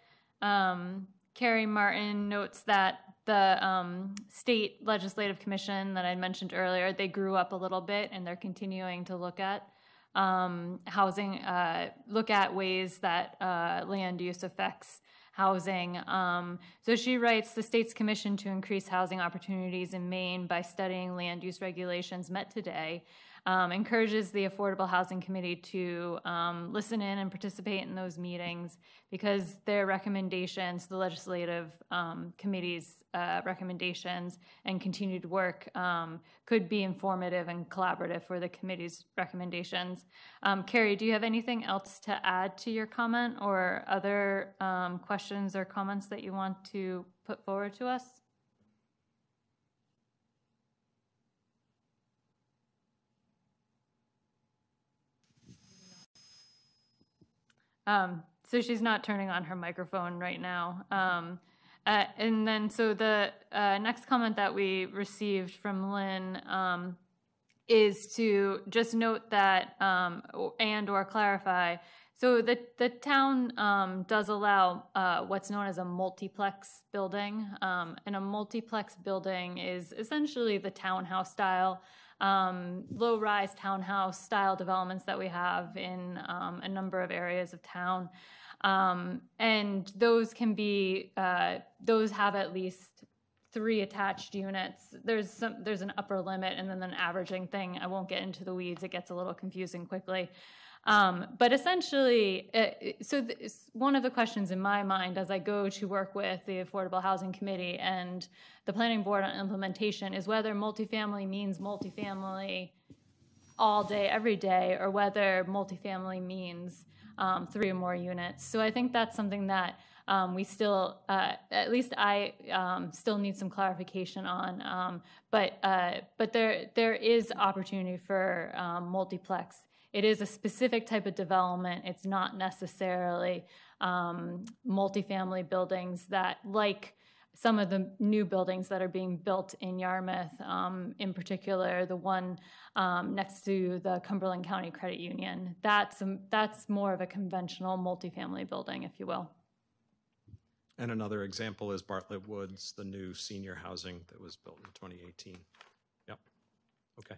Speaker 5: Carrie Martin notes that state legislative commission that I mentioned earlier, they grew up a little bit, and they're continuing to look at housing, look at ways that land use affects housing. So she writes, the state's commission to increase housing opportunities in Maine by studying land use regulations met today, encourages the Affordable Housing Committee to listen in and participate in those meetings, because their recommendations, the legislative committee's recommendations and continued work could be informative and collaborative for the committee's recommendations. Carrie, do you have anything else to add to your comment, or other questions or comments that you want to put forward to us? So she's not turning on her microphone right now. And then, so the next comment that we received from Lynn is to just note that, and or clarify, so the town does allow what's known as a multiplex building. And a multiplex building is essentially the townhouse style, low-rise townhouse style developments that we have in a number of areas of town. And those can be, those have at least 3 attached units. There's an upper limit and then an averaging thing. I won't get into the weeds. It gets a little confusing quickly. But essentially, one of the questions in my mind as I go to work with the Affordable Housing Committee and the Planning Board on implementation is whether multifamily means multifamily all day, every day, or whether multifamily means 3 or more units. So I think that's something that we still, at least I still need some clarification on. But there is opportunity for multiplex. It is a specific type of development. It's not necessarily multifamily buildings that, like some of the new buildings that are being built in Yarmouth, in particular, the one next to the Cumberland County Credit Union. That's more of a conventional multifamily building, if you will.
Speaker 1: And another example is Bartlett Woods, the new senior housing that was built in 2018. Yep. Okay.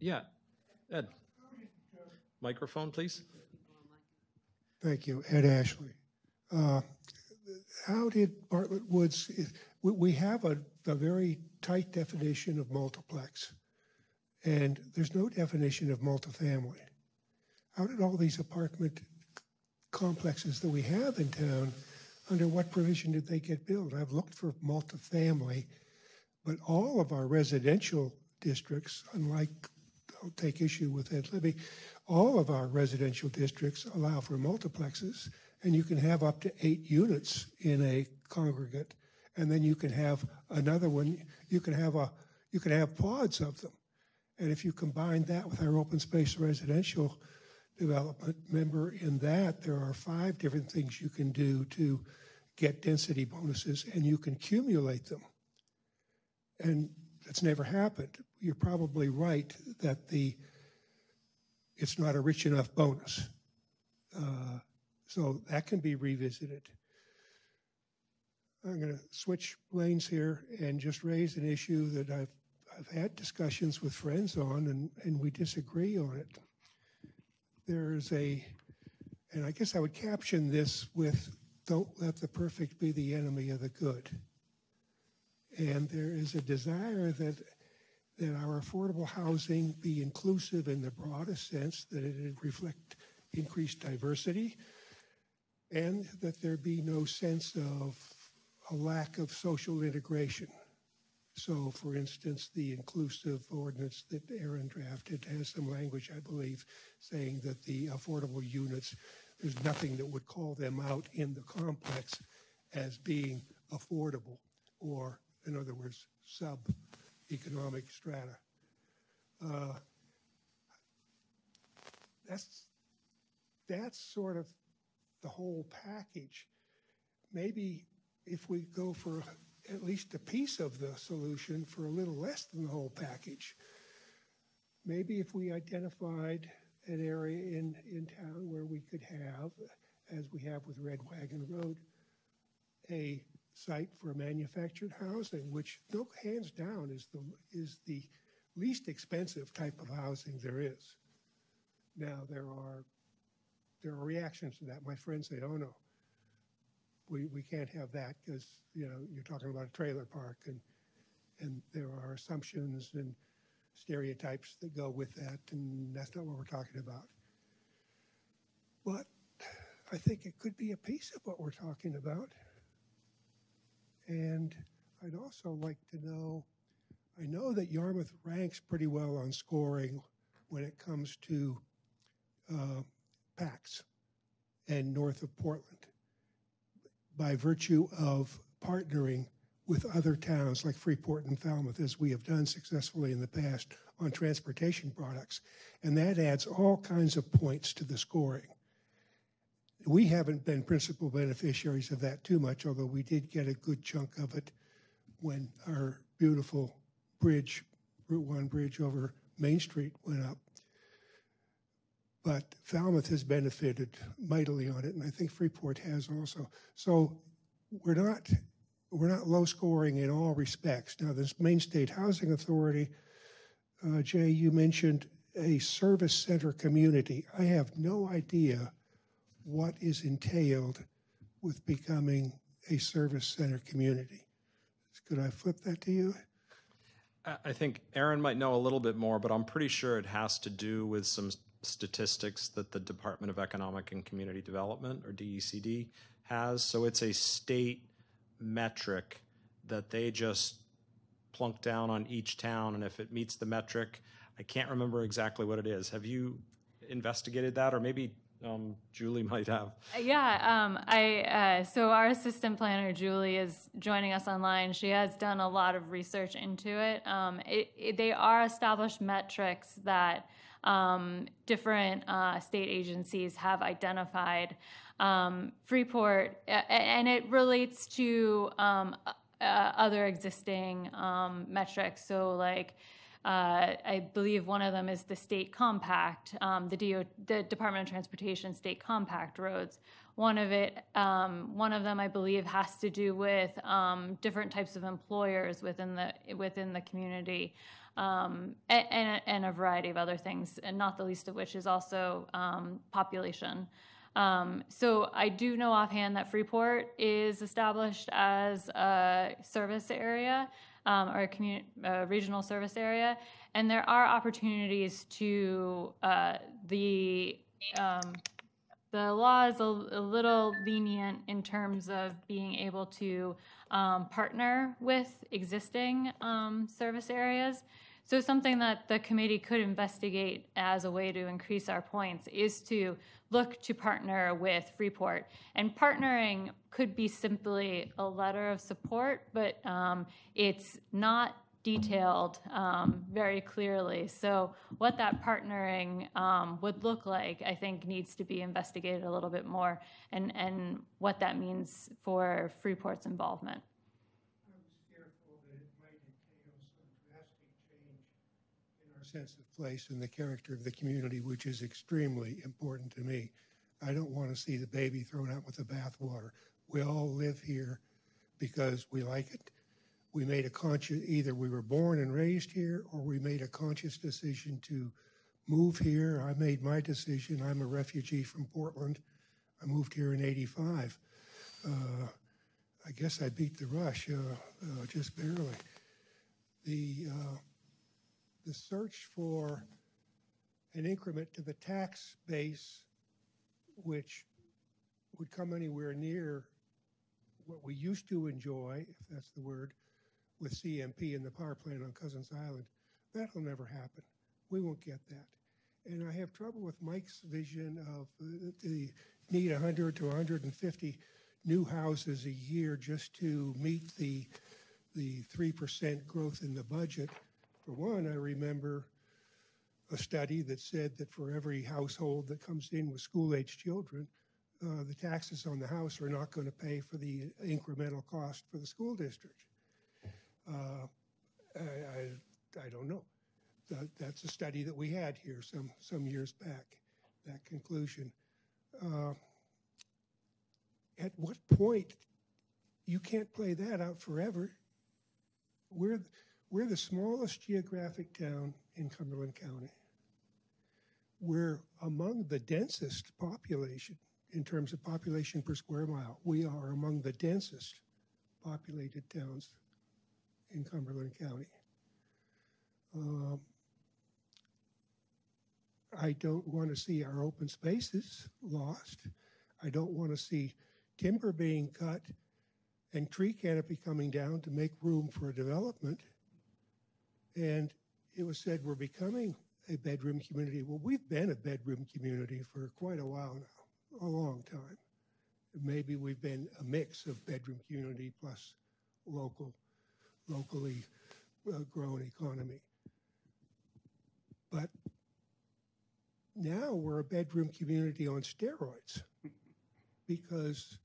Speaker 1: Yeah. Ed, microphone, please.
Speaker 10: Thank you. Ed Ashley. How did Bartlett Woods, we have a very tight definition of multiplex, and there's no definition of multifamily. How did all these apartment complexes that we have in town, under what provision did they get built? I've looked for multifamily, but all of our residential districts, unlike, I'll take issue with Ed Libby, all of our residential districts allow for multiplexes, and you can have up to 8 units in a congregate, and then you can have another one. You can have pods of them, and if you combine that with our open space residential development, remember in that there are 5 different things you can do to get density bonuses, and you can accumulate them. And that's never happened. You're probably right that it's not a rich enough bonus. So that can be revisited. I'm going to switch lanes here and just raise an issue that I've had discussions with friends on, and we disagree on it. There's and I guess I would caption this with, don't let the perfect be the enemy of the good. And there is a desire that our affordable housing be inclusive in the broadest sense, that it reflect increased diversity, and that there be no sense of a lack of social integration. So, for instance, the inclusive ordinance that Aaron drafted has some language, I believe, saying that the affordable units, there's nothing that would call them out in the complex as being affordable, or, in other words, sub-economic strata. That's sort of the whole package. Maybe if we go for at least a piece of the solution for a little less than the whole package, maybe if we identified an area in town where we could have, as we have with Red Wagon Road, a site for manufactured housing, which no hands down is the least expensive type of housing there is. Now there are reactions to that. My friends say, "Oh no, we can't have that because you're talking about a trailer park, and there are assumptions and stereotypes that go with that, and that's not what we're talking about." But I think it could be a piece of what we're talking about. And I'd also like to know, I know that Yarmouth ranks pretty well on scoring when it comes to PACs and north of Portland by virtue of partnering with other towns like Freeport and Falmouth, as we have done successfully in the past on transportation products. And that adds all kinds of points to the scoring. We haven't been principal beneficiaries of that too much, although we did get a good chunk of it when our beautiful bridge, Route 1 bridge over Main Street went up. But Falmouth has benefited mightily on it, and I think Freeport has also. So we're not low scoring in all respects. Now, this Maine State Housing Authority, Jay, you mentioned a service center community. I have no idea what is entailed with becoming a service center community. Could I flip that to you?
Speaker 1: I think Aaron might know a little bit more, but I'm pretty sure it has to do with some statistics that the Department of Economic and Community Development, or DECD, has. So it's a state metric that they just plunk down on each town, and if it meets the metric, I can't remember exactly what it is. Have you investigated that, or maybe Julie might have?
Speaker 5: Yeah, so our assistant planner, Julie, is joining us online. She has done a lot of research into it. They are established metrics that different state agencies have identified. Freeport, and it relates to other existing metrics. So like, I believe one of them is the state compact, the Department of Transportation state compact roads. One of them, I believe, has to do with different types of employers within the community, and a variety of other things, and not the least of which is also population. So I do know offhand that Freeport is established as a service area, or a regional service area, and there are opportunities to the law is a little lenient in terms of being able to partner with existing service areas. So something that the committee could investigate as a way to increase our points is to look to partner with Freeport. And partnering could be simply a letter of support, but it's not detailed very clearly. So what that partnering would look like, I think, needs to be investigated a little bit more, and what that means for Freeport's involvement.
Speaker 10: Sense of place and the character of the community, which is extremely important to me. I don't want to see the baby thrown out with the bathwater. We all live here because we like it. We made a conscious, either we were born and raised here, or we made a conscious decision to move here. I made my decision. I'm a refugee from Portland. I moved here in '85. I guess I beat the rush just barely. The search for an increment to the tax base, which would come anywhere near what we used to enjoy, if that's the word, with CMP and the power plant on Cousins Island, that'll never happen. We won't get that. And I have trouble with Mike's vision of the need 100 to 150 new houses a year just to meet the 3% growth in the budget. For one, I remember a study that said that for every household that comes in with school-age children, the taxes on the house are not going to pay for the incremental cost for the school district. I don't know. That's a study that we had here some years back, that conclusion. At what point you can't play that out forever. We're the smallest geographic town in Cumberland County. We're among the densest population in terms of population per square mile. We are among the densest populated towns in Cumberland County. I don't want to see our open spaces lost. I don't want to see timber being cut and tree canopy coming down to make room for development. And it was said we're becoming a bedroom community. Well, we've been a bedroom community for quite a while now, a long time. Maybe we've been a mix of bedroom community plus locally grown economy. But now we're a bedroom community on steroids because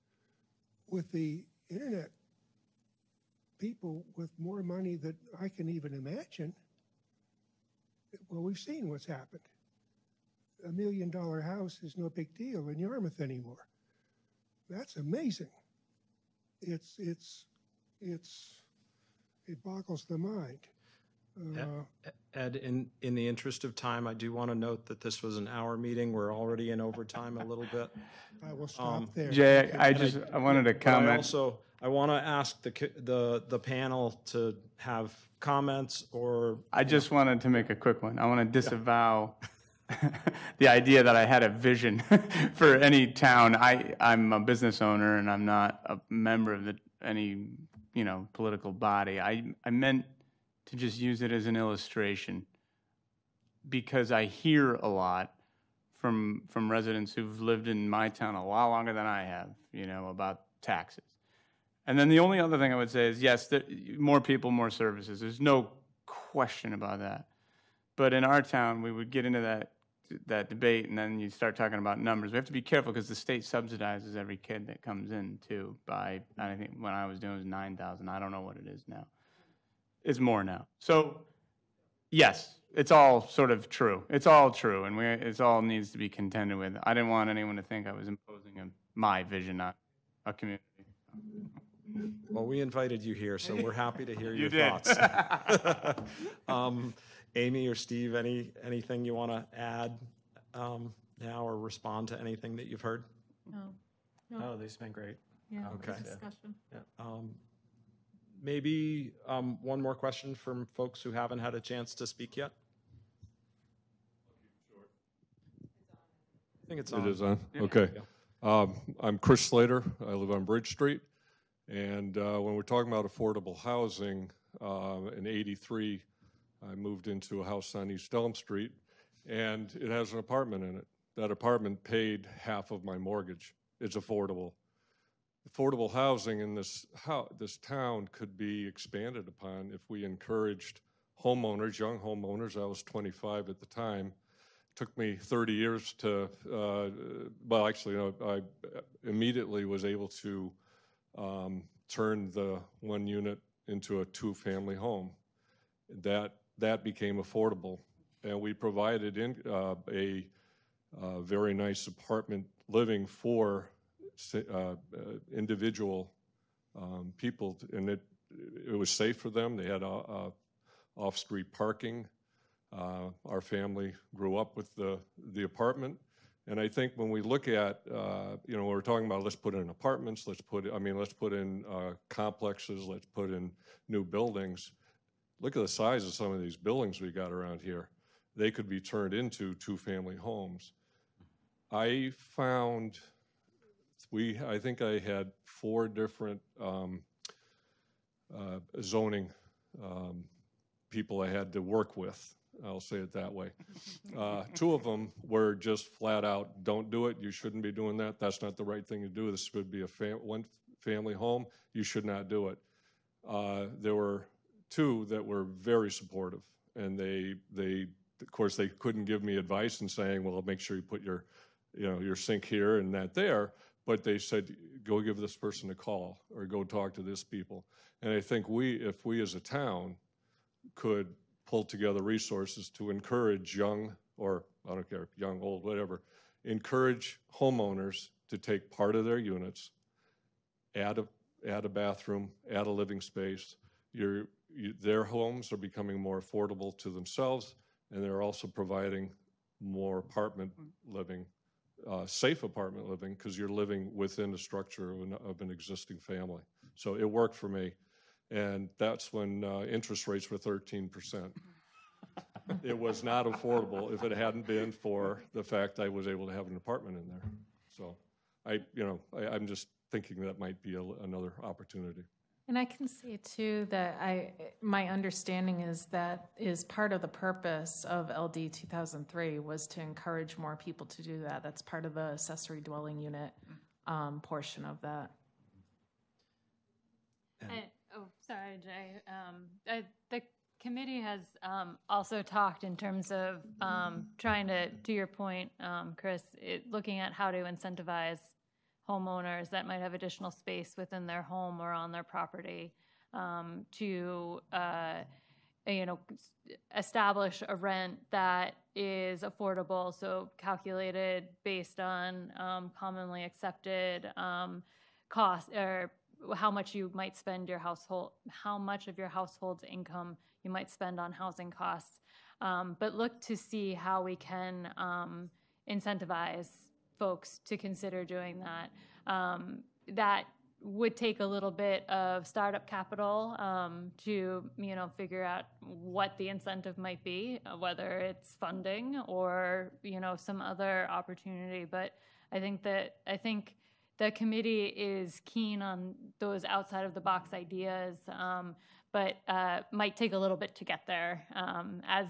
Speaker 10: with the internet, people with more money than I can even imagine, well, we've seen what's happened. $1 million house is no big deal in Yarmouth anymore. That's amazing. It boggles the mind.
Speaker 1: Ed, in the interest of time, I do want to note that this was an hour meeting. We're already in overtime a little bit.
Speaker 10: I will stop there.
Speaker 2: Jay, I wanted to comment.
Speaker 1: I want to ask the panel to have comments or.
Speaker 2: I just wanted to make a quick one. I want to disavow the idea that I had a vision for any town. I'm a business owner and I'm not a member of any political body. I meant to just use it as an illustration because I hear a lot from residents who've lived in my town a lot longer than I have, about taxes. And then the only other thing I would say is, yes, more people, more services. There's no question about that. But in our town, we would get into that debate, and then you start talking about numbers. We have to be careful because the state subsidizes every kid that comes in, too, by, I think when I was doing it was 9,000. I don't know what it is now. It's more now. So, yes, it's all sort of true. It's all true, and it all needs to be contended with. I didn't want anyone to think I was imposing my vision on a community.
Speaker 1: Well, we invited you here, so we're happy to hear your
Speaker 2: did.
Speaker 1: thoughts. Amy or Steve, anything you want to add now or respond to anything that you've heard?
Speaker 3: No.
Speaker 4: Oh, these have been great.
Speaker 3: Yeah.
Speaker 1: Okay.
Speaker 3: Discussion.
Speaker 1: Maybe one more question from folks who haven't had a chance to speak yet. I think it's on.
Speaker 11: It is on? Okay.
Speaker 1: Yeah.
Speaker 11: I'm Chris Slater. I live on Bridge Street. And when we're talking about affordable housing, in '83, I moved into a house on East Elm Street, and it has an apartment in it. That apartment paid half of my mortgage. It's affordable. Affordable housing in this town could be expanded upon if we encouraged homeowners, young homeowners. I was 25 at the time. It took me 30 years to, I immediately was able to turn the one unit into a two-family home. That became affordable, and we provided a very nice apartment living for individual people, and it was safe for them. They had off-street parking. Our family grew up with the apartment. And I think when we look at, we're talking about let's put in apartments, let's put in complexes, let's put in new buildings. Look at the size of some of these buildings we got around here. They could be turned into two-family homes. I found, I think I had 4 different zoning people I had to work with. I'll say it that way. 2 of them were just flat out, don't do it. You shouldn't be doing that. That's not the right thing to do. This would be a one family home. You should not do it. There were 2 that were very supportive, and they of course they couldn't give me advice and saying, well, make sure you put your sink here and that there. But they said, go give this person a call or go talk to this people. And I think if we as a town could pull together resources to encourage young, or I don't care, young, old, whatever, encourage homeowners to take part of their units, add add a bathroom, add a living space. Their homes are becoming more affordable to themselves, and they're also providing more apartment living, safe apartment living, because you're living within the structure of an existing family. So it worked for me. And that's when interest rates were 13%. It was not affordable if it hadn't been for the fact I was able to have an apartment in there. So I'm just thinking that might be another opportunity.
Speaker 3: And I can say too that my understanding is that is part of the purpose of LD 2003 was to encourage more people to do that. That's part of the accessory dwelling unit portion of that.
Speaker 5: Sorry, Jay. The committee has also talked in terms of trying to your point, Chris, looking at how to incentivize homeowners that might have additional space within their home or on their property to establish a rent that is affordable, so calculated based on commonly accepted costs, or how much you might spend how much of your household's income you might spend on housing costs, but look to see how we can incentivize folks to consider doing that. That would take a little bit of startup capital to figure out what the incentive might be, whether it's funding or some other opportunity. But I think the committee is keen on those outside of the box ideas, but might take a little bit to get there as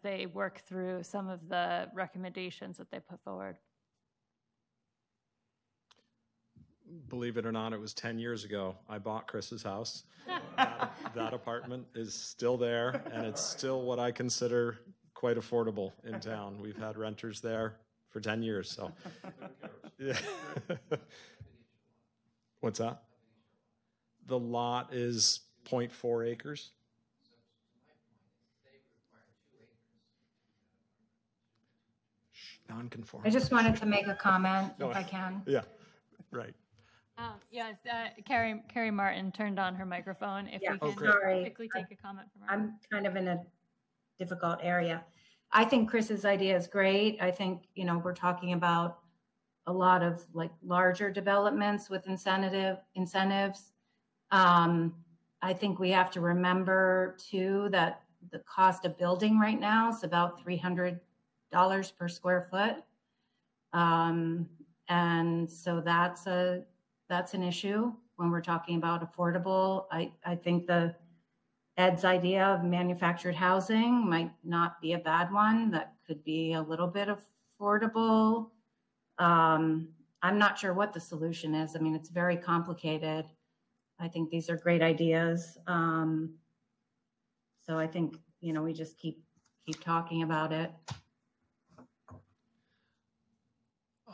Speaker 5: they work through some of the recommendations that they put forward.
Speaker 1: Believe it or not, it was 10 years ago I bought Chris's house. That apartment is still there, and it's still what I consider quite affordable in town. We've had renters there for 10 years, so. Yeah. What's that? The lot is 0.4 acres. Non-conforming.
Speaker 12: I just wanted to make a comment, if I can.
Speaker 1: Yeah, right.
Speaker 5: Yes, Carrie Martin turned on her microphone. If we can quickly take a comment from her.
Speaker 12: I'm kind of in a difficult area. I think Chris's idea is great. I think, we're talking about a lot of larger developments with incentives. I think we have to remember too that the cost of building right now is about $300 per square foot. And so that's an issue when we're talking about affordable. I think Ed's idea of manufactured housing might not be a bad one. That could be a little bit affordable. I'm not sure what the solution is. I mean, it's very complicated. I think these are great ideas. So I think, we just keep talking about it.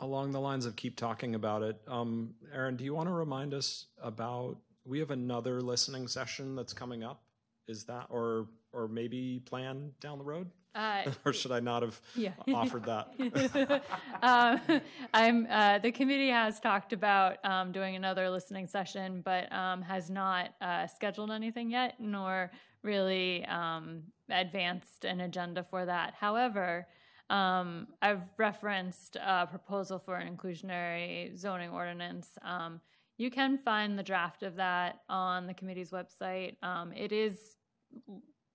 Speaker 1: Along the lines of keep talking about it, Erin, do you want to remind us about, we have another listening session that's coming up? Is that, or maybe plan down the road? Or should I not have offered that?
Speaker 5: The committee has talked about doing another listening session, but has not scheduled anything yet, nor really advanced an agenda for that. However, I've referenced a proposal for an inclusionary zoning ordinance. You can find the draft of that on the committee's website. It is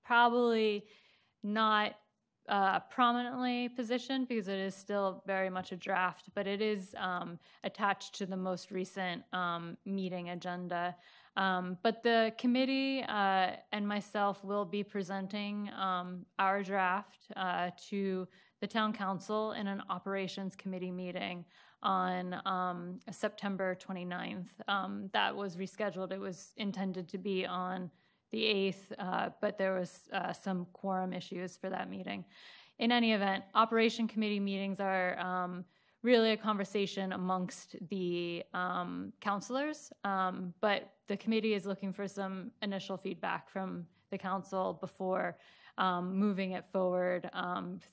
Speaker 5: probably not prominently positioned because it is still very much a draft, but it is attached to the most recent meeting agenda. But the committee and myself will be presenting our draft to the town council in an operations committee meeting on September 29th. That was rescheduled. It was intended to be on the 8th, but there was some quorum issues for that meeting. In any event, operation committee meetings are really a conversation amongst the councilors, but the committee is looking for some initial feedback from the council before moving it forward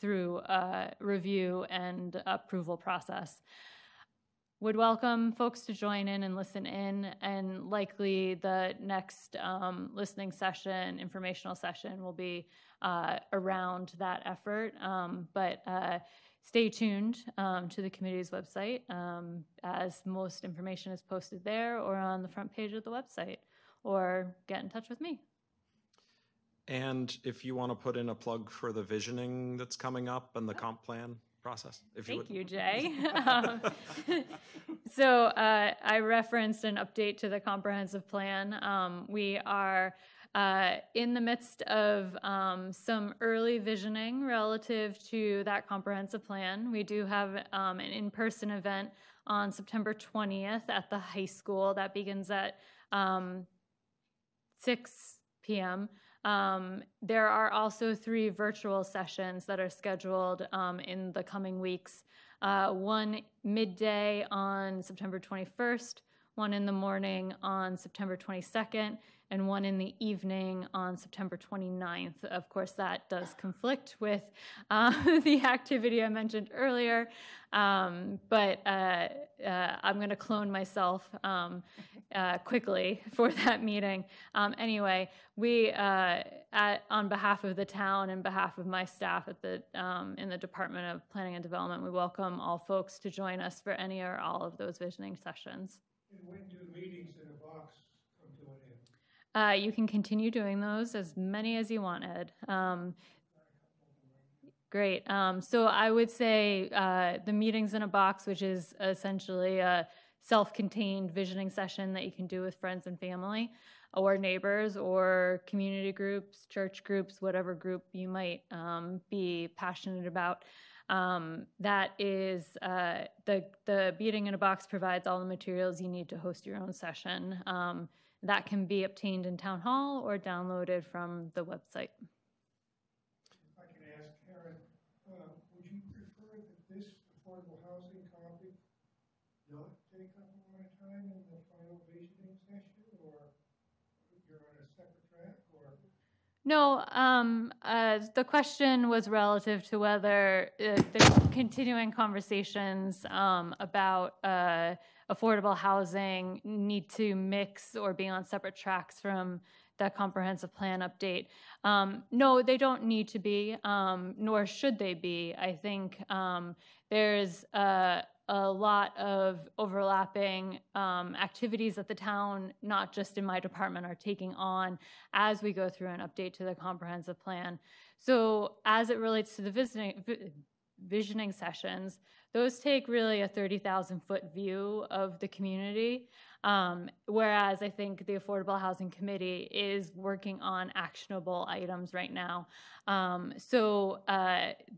Speaker 5: through a review and approval process. would welcome folks to join in and listen in, and likely the next listening session, informational session, will be around that effort. But stay tuned to the committee's website, as most information is posted there or on the front page of the website, or get in touch with me.
Speaker 1: And if you want to put in a plug for the visioning that's coming up and the comp plan process, if you would.
Speaker 5: Thank you, Jay. So I referenced an update to the comprehensive plan. We are in the midst of some early visioning relative to that comprehensive plan. We do have an in-person event on September 20th at the high school that begins at 6 p.m. There are also 3 virtual sessions that are scheduled in the coming weeks. One midday on September 21st, one in the morning on September 22nd, and one in the evening on September 29th. Of course, that does conflict with the activity I mentioned earlier, but I'm going to clone myself quickly for that meeting. Anyway, we, on behalf of the town and behalf of my staff at the in the Department of Planning and Development, we welcome all folks to join us for any or all of those visioning sessions.
Speaker 10: And when do meetings in a box come to an end?
Speaker 5: You can continue doing those, as many as you want, Ed. Great. So I would say the meetings in a box, which is essentially a self-contained visioning session that you can do with friends and family or neighbors or community groups, church groups, whatever group you might be passionate about. That is the meeting in a box provides all the materials you need to host your own session. That can be obtained in Town Hall or downloaded from the website.
Speaker 10: If I can ask Karen, would you prefer that this affordable housing topic not take up a lot of time in the final visioning session, or you're on a separate track, or?
Speaker 5: No, the question was relative to whether the continuing conversations about affordable housing need to mix or be on separate tracks from the comprehensive plan update. No, they don't need to be, nor should they be. I think there's a lot of overlapping activities that the town, not just in my department, are taking on as we go through an update to the comprehensive plan. So as it relates to the visioning sessions, those take really a 30,000-foot view of the community, whereas I think the Affordable Housing Committee is working on actionable items right now. So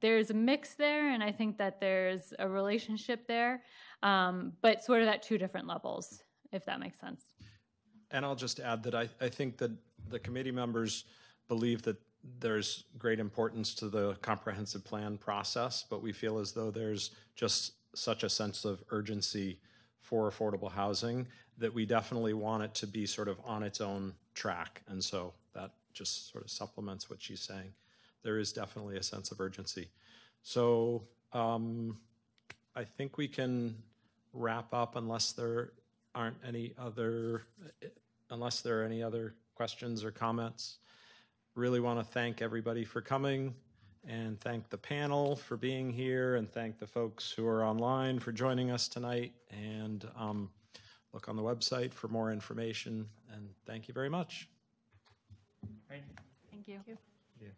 Speaker 5: there's a mix there, and I think that there's a relationship there, but sort of at 2 different levels, if that makes sense.
Speaker 1: And I'll just add that I think that the committee members believe that there's great importance to the comprehensive plan process, but we feel as though there's just such a sense of urgency for affordable housing that we definitely want it to be sort of on its own track. And so that just sort of supplements what she's saying. There is definitely a sense of urgency. So I think we can wrap up unless there are any other questions or comments. Really want to thank everybody for coming, and thank the panel for being here, and thank the folks who are online for joining us tonight, and look on the website for more information, and thank you very much.
Speaker 2: Thank you.
Speaker 5: Thank you.
Speaker 1: Yeah.